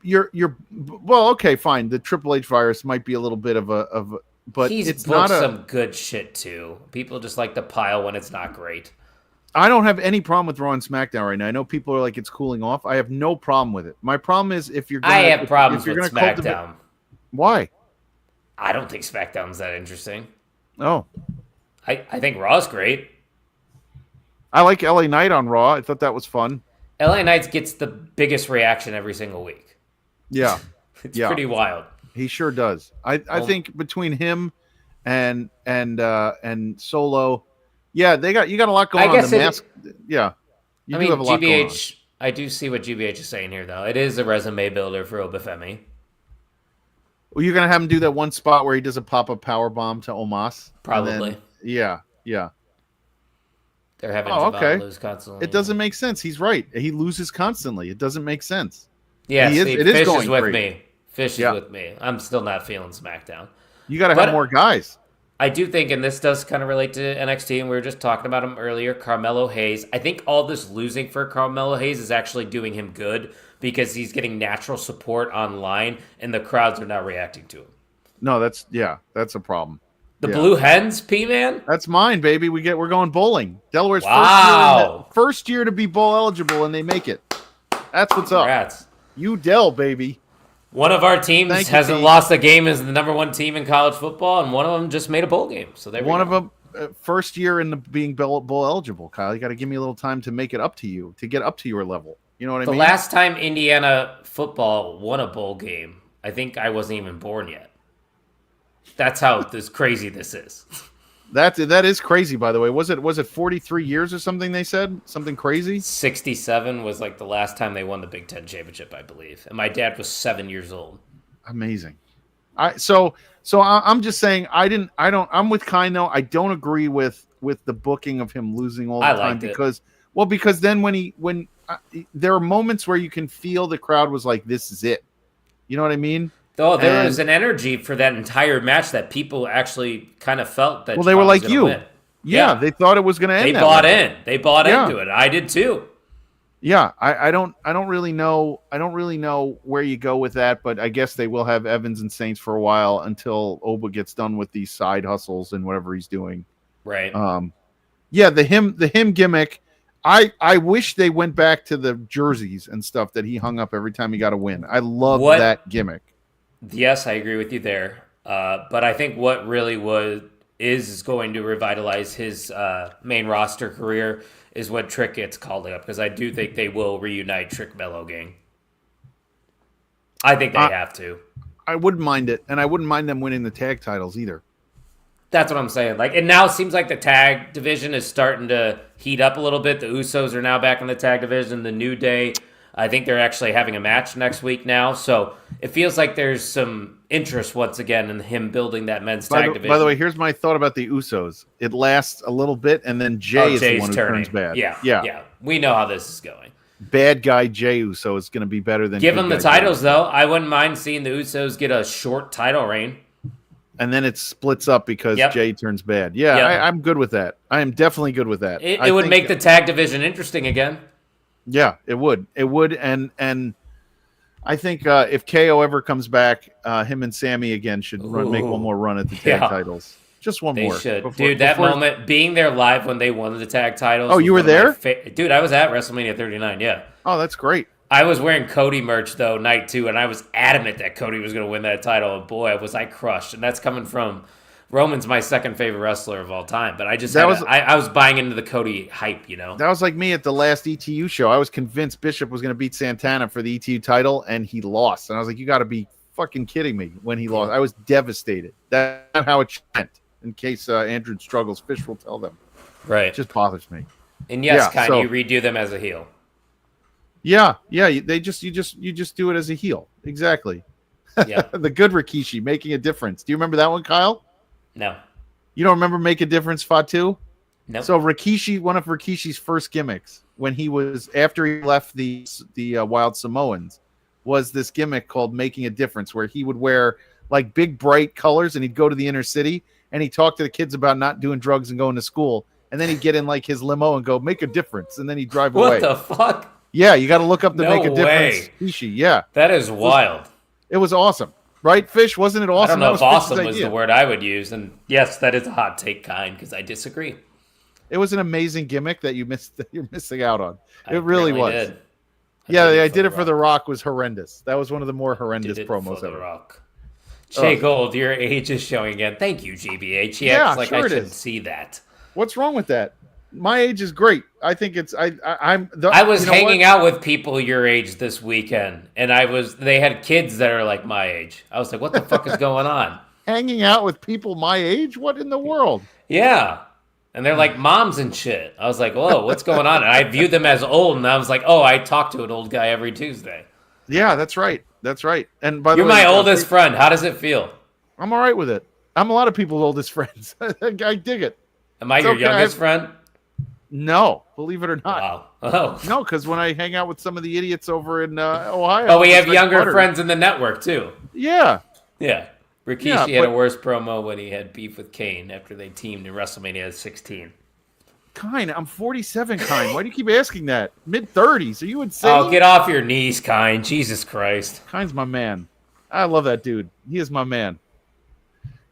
you're well, okay, fine. The Triple H virus might be a little bit but he's it's booked not some good shit too. People just like to pile when it's not great. I don't have any problem with Raw and SmackDown right now. I know people are like it's cooling off. I have no problem with it. My problem is if you're. I have problems with SmackDown. Why? I don't think SmackDown's that interesting. Oh, I think Raw's great. I like LA Knight on Raw. I thought that was fun. LA Knight gets the biggest reaction every single week. Yeah, it's pretty wild. He sure does. I think between him and Solo. Yeah, you got a lot going on. The mask, yeah. You do have a lot going on. I do see what GBH is saying here, though. It is a resume builder for Obafemi. Well, you're gonna have him do that one spot where he does a pop-up power bomb to Omos. Probably. Yeah. They're having Javon lose constantly. It doesn't make sense. He's right. He loses constantly. It doesn't make sense. Yeah, Fish is with me. Fish is with me. I'm still not feeling SmackDown. You got to have more guys. I do think, and this does kind of relate to NXT, and we were just talking about him earlier, Carmelo Hayes. I think all this losing for Carmelo Hayes is actually doing him good because he's getting natural support online, and the crowds are not reacting to him. No, that's a problem. The Blue Hens, P-Man? That's mine, baby. We're going bowling. Delaware's first year to be bowl eligible, and they make it. That's what's up. You Del, baby. One of our teams hasn't lost a game as the number one team in college football, and one of them just made a bowl game. So one of them, first year in being bowl eligible. Kyle, you got to give me a little time to make it up to you, to get up to your level. You know what I mean? The last time Indiana football won a bowl game, I think I wasn't even born yet. That's how crazy this is. That is crazy, by the way. Was it 43 years or something they said? Something crazy? 67 was like the last time they won the Big Ten championship, I believe. And my dad was 7 years old. Amazing. So I'm just saying I'm with Kino. I don't agree with the booking of him losing all the time because then when there are moments where you can feel the crowd was like, this is it. You know what I mean? Oh, there was an energy for that entire match that people actually kind of felt that. Well, they were like you. Yeah, they thought it was going to end. They bought in. They bought into it. I did too. Yeah, I don't really know. I don't really know where you go with that, but I guess they will have Evans and Saints for a while until Oba gets done with these side hustles and whatever he's doing. Right. Yeah, the him gimmick. I wish they went back to the jerseys and stuff that he hung up every time he got a win. I love that gimmick. Yes, I agree with you there. But I think what really is going to revitalize his main roster career is when Trick gets called up, because I do think they will reunite Trick Mellow Gang. I think they have to. I wouldn't mind it, and I wouldn't mind them winning the tag titles either. That's what I'm saying. Like, and now it seems like the tag division is starting to heat up a little bit. The Usos are now back in the tag division. The New Day, I think they're actually having a match next week now. So it feels like there's some interest once again in him building that men's tag division. By the way, here's my thought about the Usos. It lasts a little bit, and then Jay is the one who turns bad. Yeah. We know how this is going. Bad guy Jay Uso is going to be better than. Give him the titles, though. I wouldn't mind seeing the Usos get a short title reign. And then it splits up because Jay turns bad. Yeah, I'm good with that. I am definitely good with that. It would make the tag division interesting again. Yeah, it would. It would, and I think if KO ever comes back, him and Sammy again should make one more run at the tag titles. Just one more. They should. Dude, that moment, being there live when they won the tag titles. Oh, you were there? Dude, I was at WrestleMania 39, yeah. Oh, that's great. I was wearing Cody merch, though, night 2, and I was adamant that Cody was going to win that title. And boy, was I crushed. And that's coming from Roman's my second favorite wrestler of all time. But I just I was buying into the Cody hype, you know? That was like me at the last ETU show. I was convinced Bishop was going to beat Santana for the ETU title, and he lost. And I was like, you got to be fucking kidding me when he lost. I was devastated. That's not how it went. In case Andrew struggles, Fish will tell them. Right. It just bothers me. And yes, you redo them as a heel. Yeah. You just do it as a heel. Exactly. Yeah. The good Rikishi making a difference. Do you remember that one, Kyle? No. You don't remember Make a Difference, Fatu? No. So Rikishi, one of Rikishi's first gimmicks when he was after he left the Wild Samoans, was this gimmick called Making a Difference, where he would wear like big bright colors and he'd go to the inner city and he'd talk to the kids about not doing drugs and going to school, and then he'd get in like his limo and go make a difference, and then he'd drive away. What the fuck? Yeah, you got to look up the Make a Difference. Rikishi, yeah, that is wild. It was awesome, right? Fish, wasn't it awesome? I don't know if awesome was the word I would use, and yes, that is a hot take, kind, because I disagree. It was an amazing gimmick that you're missing out on. It really was. Did. I did it for The Rock was horrendous. That was one of the more horrendous promos ever. The Rock. Jay Gold, your age is showing again. Thank you, GBH. Yeah, like sure I should see that. What's wrong with that? My age is great. I think it's I was hanging out with people your age this weekend, and they had kids that are like my age. I was like, what the fuck is going on? Hanging out with people my age? What in the world? Yeah. And they're like moms and shit. I was like, whoa, what's going on? And I viewed them as old, and I was like, oh, I talk to an old guy every Tuesday. Yeah, that's right. That's right. And by the way, you're my oldest friend. How does it feel? I'm all right with it. I'm a lot of people's oldest friends. I dig it. Am I your youngest friend? No, believe it or not. Wow. Oh. No, because when I hang out with some of the idiots over in Ohio. Oh, we have younger friends in the network, too. Yeah. Yeah. Rikishi had a worse promo when he had beef with Kane after they teamed in WrestleMania 16. Kine, I'm 47, Kine. Why do you keep asking that? Mid-30s. Are you insane? Oh, get off your knees, Kine. Jesus Christ. Kine's my man. I love that dude. He is my man.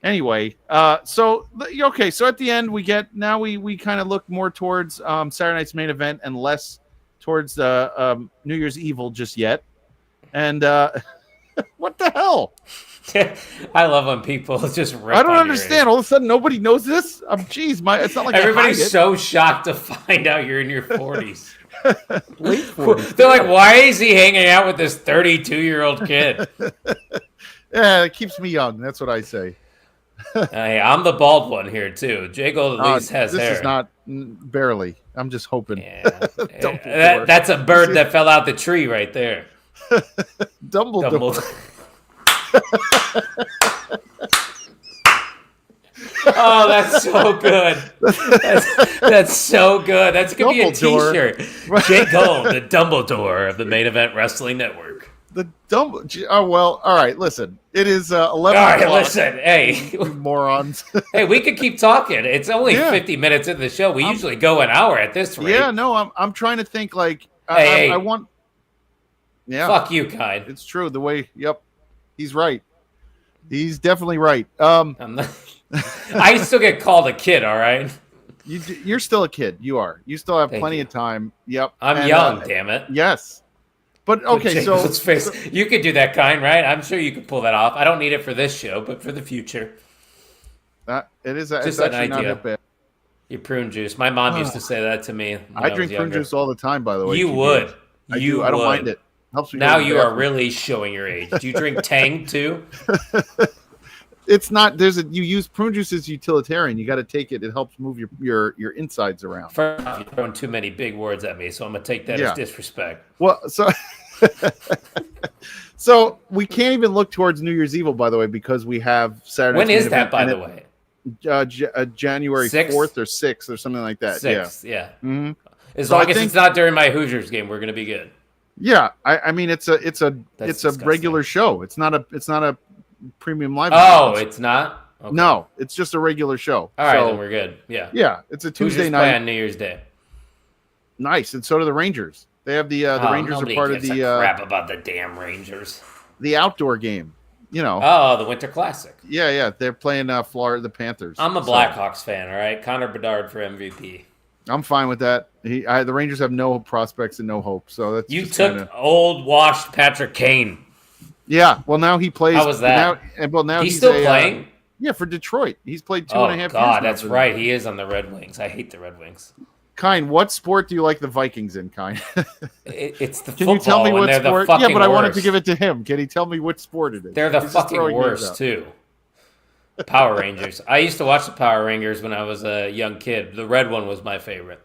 Anyway, so at the end we kind of look more towards Saturday night's main event and less towards New Year's Evil just yet. And what the hell? I love when people just rip I don't understand. All of a sudden, nobody knows this. It's not like everybody's so shocked to find out you're in your 40s. Late 40s. They're like, why is he hanging out with this 32-year-old kid? Yeah, it keeps me young. That's what I say. Hey, I'm the bald one here too. Jay Gold at least has hair. This is not barely. I'm just hoping. Yeah. That's a bird that fell out the tree right there. Dumbledore. Oh, that's so good. That's so good. That's going to be a T-shirt. Jay Gold, the Dumbledore of the Main Event Wrestling Network. The Oh, well, all right, listen. It is 11 All right, o'clock. Listen. Hey. You morons. Hey, we could keep talking. It's only 50 minutes into the show. We usually go an hour at this rate. Yeah, no, I'm trying to think like I want. Yeah. Fuck you, Kyle. It's true. The way, yep. He's right. He's definitely right. I still get called a kid, all right? You're still a kid. You are. You still have plenty of time. Yep. I'm young, damn it. Yes. But okay, let's face you could do that kind, right? I'm sure you could pull that off. I don't need it for this show, but for the future. It is just it's an actually idea. not that bad. Your prune juice. My mom used to say that to me. I drink prune juice all the time, by the way. You would. I do. I don't mind it. Helps me. Now you are really showing your age. Do you drink Tang too? It's not. You use prune juice as utilitarian. You got to take it. It helps move your insides around. You're throwing too many big words at me, so I'm gonna take that as disrespect. Well, so we can't even look towards New Year's Evil, by the way, because we have Saturday. When is that, by the way? January 4th or 6th or something like that. 6th, yeah. Mm-hmm. As long as it's not during my Hoosiers game, we're gonna be good. Yeah, I mean it's a regular show. It's not a premium live. Oh, it's not. Okay. No, it's just a regular show. All right, then we're good. Yeah. Yeah, it's a Tuesday Hoosiers night play on New Year's Day. Nice, and so do the Rangers. They have the Rangers are part of the crap about the damn Rangers. The outdoor game. Oh, the Winter Classic. Yeah. They're playing Florida, the Panthers. I'm a Blackhawks fan, all right? Connor Bedard for MVP. I'm fine with that. The Rangers have no prospects and no hope. So that's you took old washed Patrick Kane. Yeah, well now he plays. How was that? Now he's still playing. Yeah, for Detroit. He's played 2.5 years. Oh God, that's right. He is on the Red Wings. I hate the Red Wings. Kine, what sport do you like the Vikings in, Kine? It's the Can football. You tell me what sport? Yeah, but I wanted to give it to him. Can he tell me what sport it is? They're the fucking worst too. Power Rangers. I used to watch the Power Rangers when I was a young kid. The red one was my favorite.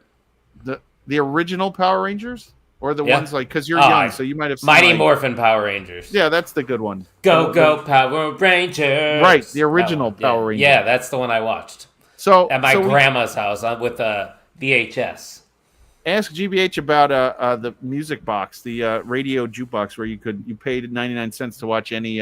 The original Power Rangers, or the ones like because you're young, so you might have seen Mighty Morphin Power Rangers. Yeah, that's the good one. Go Power Rangers! Right, the original Power Rangers. Yeah, that's the one I watched. So at my grandma's house with a VHS. Ask GBH about the music box, the radio jukebox, where you paid 99 cents to watch any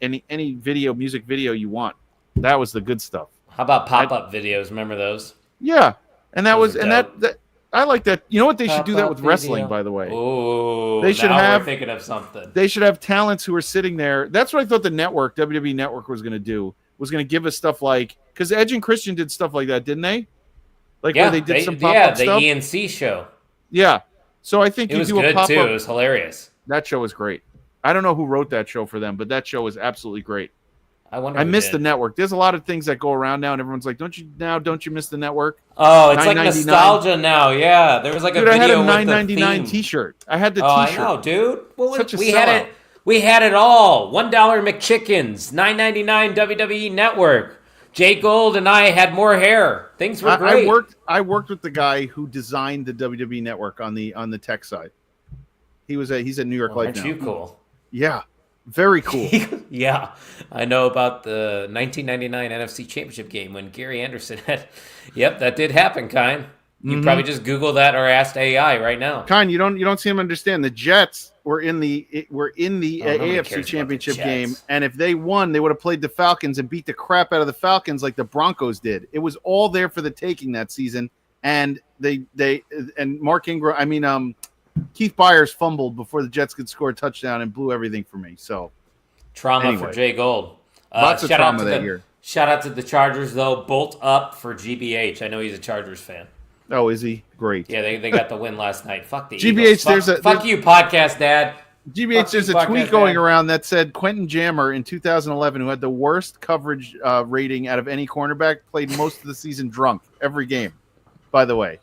music video you want. That was the good stuff. How about pop-up videos? Remember those? Yeah, and that I like that. You know what? They should do that with wrestling, by the way. Oh, they should we're thinking of something. They should have talents who are sitting there. That's what I thought the network, WWE Network, was going to do. Was going to give us stuff like because Edge and Christian did stuff like that, didn't they? Where they did some pop-up stuff. Yeah, the ENC show. Yeah, so I think it was good too. It was hilarious. That show was great. I don't know who wrote that show for them, but that show was absolutely great. I miss the network. There's a lot of things that go around now, and everyone's like, "Don't you miss the network?" Oh, it's like nostalgia now. Yeah, there was like a video. I had a $9.99 T-shirt. I had the T-shirt. I know, dude. We had it all. $1 McChickens, $9.99 WWE Network. Jay Gold and I had more hair. Things were great. I worked with the guy who designed the WWE Network on the tech side. He's at New York Life now. Aren't you cool? Yeah. Very cool. Yeah. I know about the 1999 NFC Championship game when Gary Anderson had... Yep, that did happen, Kine. You probably just Google that or asked AI right now. Kine, you don't seem to understand. The Jets were in the AFC Championship game, and if they won, they would have played the Falcons and beat the crap out of the Falcons like the Broncos did. It was all there for the taking that season, and Mark Ingram, Keith Byers fumbled before the Jets could score a touchdown and blew everything for me. So trauma for Jay Gold. Lots of trauma that year. Shout out to the Chargers though. Bolt up for GBH. I know he's a Chargers fan. Oh, is he? Great. Yeah, they got the win last night. Fuck the GBH. Eagles. Fuck you, podcast dad. GBH. There's a tweet going around that said Quentin Jammer in 2011, who had the worst coverage rating out of any cornerback, played most of the season drunk every game. By the way,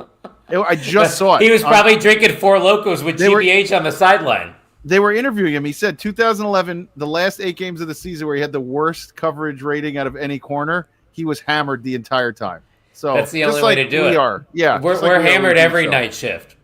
I just saw it. He was probably drinking Four Locos with GBH on the sideline. They were interviewing him. He said 2011, the last 8 games of the season where he had the worst coverage rating out of any corner, he was hammered the entire time. So that's the only way to do it. Yeah, we're hammered every night shift.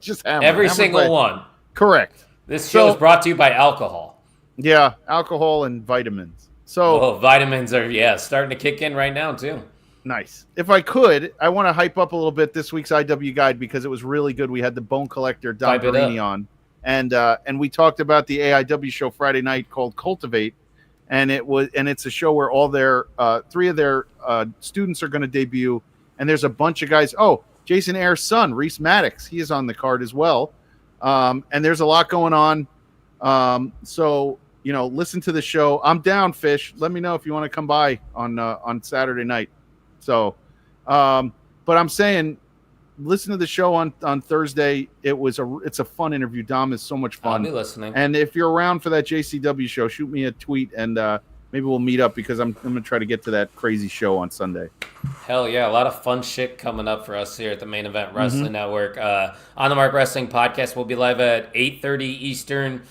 Just hammered. Every single one. Correct. This show is brought to you by alcohol. Yeah, alcohol and vitamins. So vitamins are starting to kick in right now too. Nice. If I could, I want to hype up a little bit this week's IW guide because it was really good. We had the Bone Collector Don Barini on, and we talked about the AIW show Friday night called Cultivate, and it's a show where all their 3 of their students are going to debut, and there's a bunch of guys. Oh, Jason Ayer's son, Reese Maddox, he is on the card as well, and there's a lot going on. So listen to the show. I'm down, Fish. Let me know if you want to come by on Saturday night. So, But I'm saying, listen to the show on Thursday. It's a fun interview. Dom is so much fun. I'll be listening. And if you're around for that JCW show, shoot me a tweet and maybe we'll meet up because I'm going to try to get to that crazy show on Sunday. Hell yeah, a lot of fun shit coming up for us here at the Main Event Wrestling Network. On the Mark Wrestling Podcast, we'll be live at 8:30 Eastern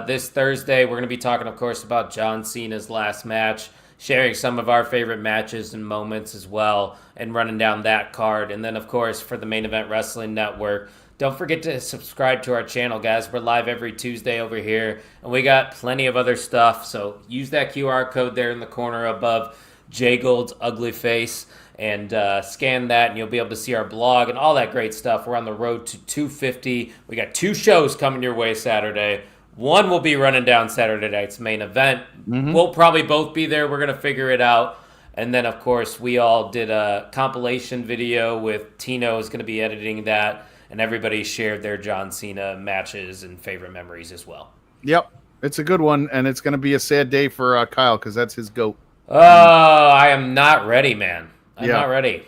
this Thursday. We're going to be talking, of course, about John Cena's last match, sharing some of our favorite matches and moments as well, and running down that card. And then, of course, for the Main Event Wrestling Network, don't forget to subscribe to our channel, guys. We're live every Tuesday over here, and we got plenty of other stuff. So use that QR code there in the corner above Jay Gold's ugly face and scan that, and you'll be able to see our blog and all that great stuff. We're on the road to 250. We got 2 shows coming your way Saturday. One will be running down Saturday night's main event. We'll probably both be there. We're going to figure it out. And then, of course, we all did a compilation video with Tino is going to be editing that. And everybody shared their John Cena matches and favorite memories as well. Yep. It's a good one, and it's going to be a sad day for Kyle because that's his GOAT. Oh, I am not ready, man. I'm not ready.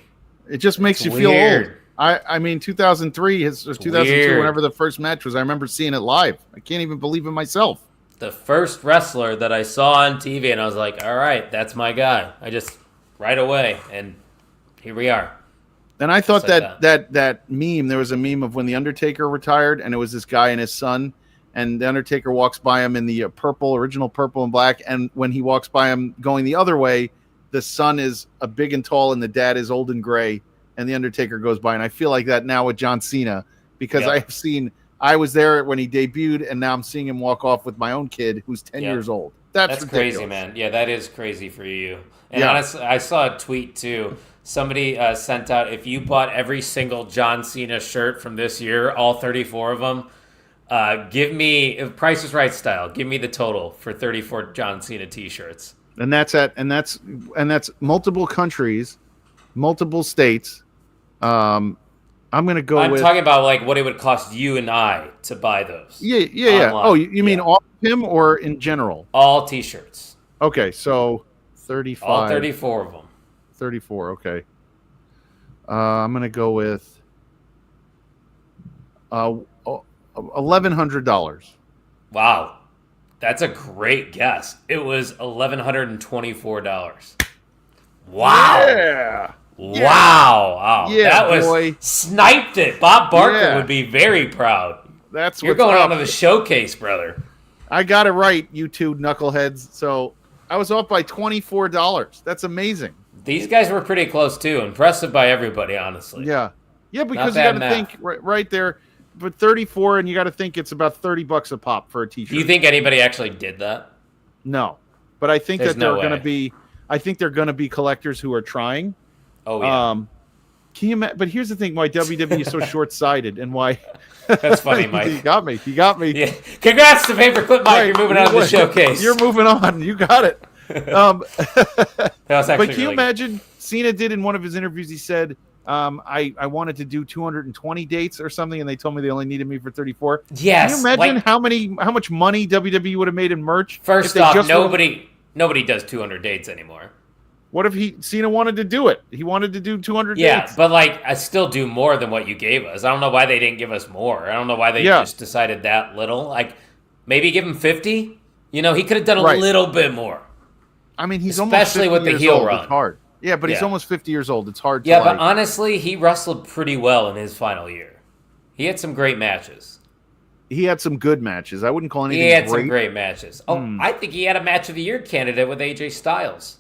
It just makes you feel old. I mean, 2003, or 2002, whenever the first match was, I remember seeing it live. I can't even believe it myself. The first wrestler that I saw on TV, and I was like, all right, that's my guy. Right away, and here we are. And I thought that meme, there was a meme of when The Undertaker retired, and it was this guy and his son, and The Undertaker walks by him in the original purple and black, and when he walks by him going the other way, the son is a big and tall, and the dad is old and gray, and The Undertaker goes by. And I feel like that now with John Cena, because I was there when he debuted, and now I'm seeing him walk off with my own kid who's 10 years old. That's crazy, man. Yeah, that is crazy for you. And honestly, I saw a tweet too. Somebody sent out, if you bought every single John Cena shirt from this year, all 34 of them, give me, if Price is Right style, give me the total for 34 John Cena t-shirts. And that's multiple countries, multiple states. I'm talking about like what it would cost you and I to buy those. Yeah. Oh, you mean all of him or in general? All t-shirts. Okay, so 35. All 34 of them. 34, okay. I'm going to go with $1,100. Wow. That's a great guess. It was $1,124. Wow. Yeah. Wow. Yeah, that was boy. Sniped it. Bob Barker would be very proud. You're going on to the showcase, brother. I got it right, you two knuckleheads. So I was off by $24. That's amazing. These guys were pretty close too. Impressive by everybody, honestly. Yeah, because you got to think right there. But 34, and you got to think it's about $30 a pop for a T-shirt. Do you think anybody actually did that? No, but I think that there are going to be. I think they're going to be collectors who are trying. Oh yeah. Can you imagine? But here's the thing: why WWE is so short-sighted, and why? That's funny, Mike. You got me. Yeah. Congrats to Paperclip Mike. You're moving on to the showcase. You're moving on. You got it. But can you imagine? Cena did in one of his interviews. He said, I wanted to do 220 dates or something, and they told me they only needed me for 34. Yes. Can you imagine how much money WWE would have made in merch? First off, nobody does 200 dates anymore. What if Cena wanted to do it? He wanted to do 200 dates. Yeah, but I still do more than what you gave us. I don't know why they didn't give us more. I don't know why they just decided that little. Maybe give him 50. He could have done a little bit more. I mean, he's especially almost 50 with the years heel old. run. It's hard. Yeah, but he's almost 50 years old. It's hard to but honestly, he wrestled pretty well in his final year. He had some great matches. He had some good matches. I wouldn't call anything He had great. some great matches. Oh, I think he had a match of the year candidate with AJ Styles.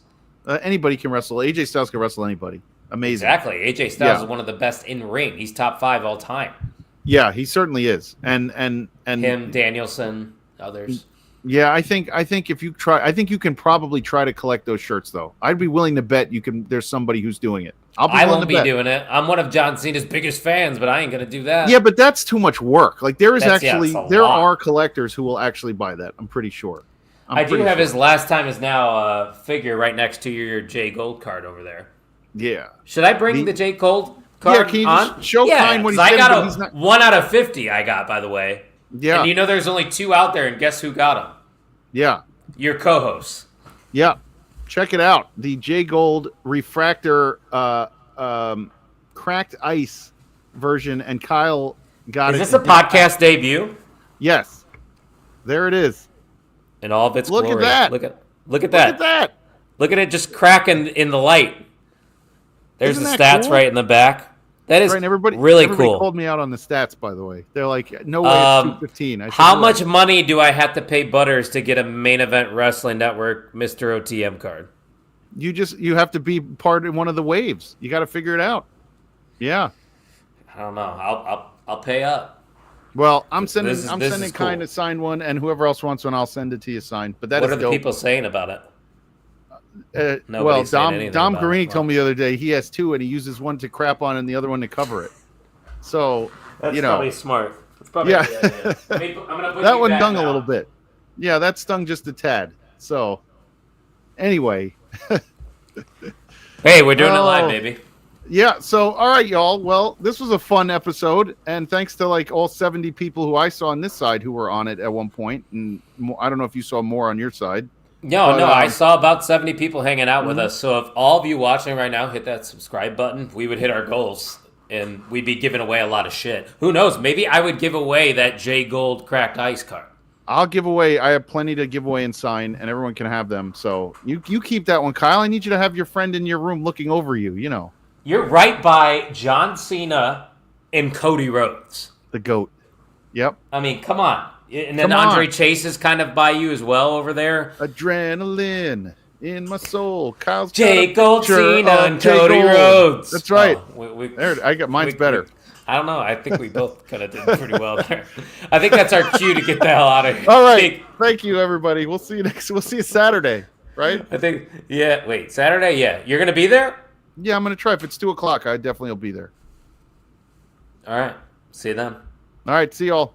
Anybody can wrestle. AJ Styles can wrestle anybody. Amazing. Exactly. AJ Styles is one of the best in ring. He's top 5 all time. Yeah, he certainly is. And him, Danielson, others. Yeah, I think if you try, I think you can probably try to collect those shirts though. I'd be willing to bet you can. There's somebody who's doing it. I won't be doing it. I'm one of John Cena's biggest fans, but I ain't gonna do that. Yeah, but that's too much work. Like there lot. are collectors who will actually buy that. I'm pretty sure. I do have his last time is now figure right next to your Jay Gold card over there. Yeah. Should I bring the Jay Gold card? Yeah, can you just show Kine what he's I got a 1 out of 50. I got, by the way. Yeah. And there's only 2 out there, and guess who got them? Yeah. Your co-hosts. Yeah. Check it out. The Jay Gold refractor cracked ice version, and Kyle got it. Is this a podcast debut? Yes. There it is. In all of its Look glory. at that. Look at Look that. at that. Look at it just cracking in the light. There's Isn't the that stats cool? Right in the back. That is Right, and everybody cool. called me out on the stats, by the way. They're like, no way, it's 215. I said, How "You're much right." money do I have to pay Butters to get a Main Event Wrestling Network Mr. OTM card? You have to be part of one of the waves. You got to figure it out. Yeah. I don't know. I'll pay up. Well, I'm sending This is sending cool. kind of signed one, and whoever else wants one, I'll send it to you signed. But that What is are the dope. people saying about it? Well, Nobody's saying anything Dom about Garini it. told me the other day he has two, and he uses one to crap on and the other one to cover it. So That's you know, probably smart. That's probably Yeah. a good idea. I'm gonna put that you one back stung now. a little bit. Yeah, that stung just a tad. So anyway, Hey, we're doing it live, Oh. baby. yeah. So all right, y'all. Well, this was a fun episode, and thanks to like all 70 people who I saw on this side who were on it at one point, and I don't know if you saw more on your side. No, But, I saw about 70 people hanging out with Mhm. us. So if all of you watching right now hit that subscribe button, we would hit our goals. And we'd be giving away a lot of shit. Who knows? Maybe I would give away that J Gold cracked ice card. I'll give away. I have plenty to give away and sign, and everyone can have them. So you keep that one, Kyle. I need you to have your friend in your room looking over you. You know, You're right by John Cena and Cody Rhodes. the goat. Yep. I mean, come on. And then Come on. Andre Chase is kind of by you as well over there. Adrenaline in my soul. Kyle's J got a Gold, picture Cena, of and J. Cody Gold. Rhodes. That's right. Oh, There, I got mine's better. I don't know. I think we both kind of did pretty well there. I think that's our cue to get the hell out of here. All right. Thank you, everybody. We'll see you Saturday, right? I think, yeah, wait, Saturday? Yeah. You're going to be there? Yeah, I'm gonna try. If it's 2:00, I definitely will be there. All right. See you then. All right. See y'all.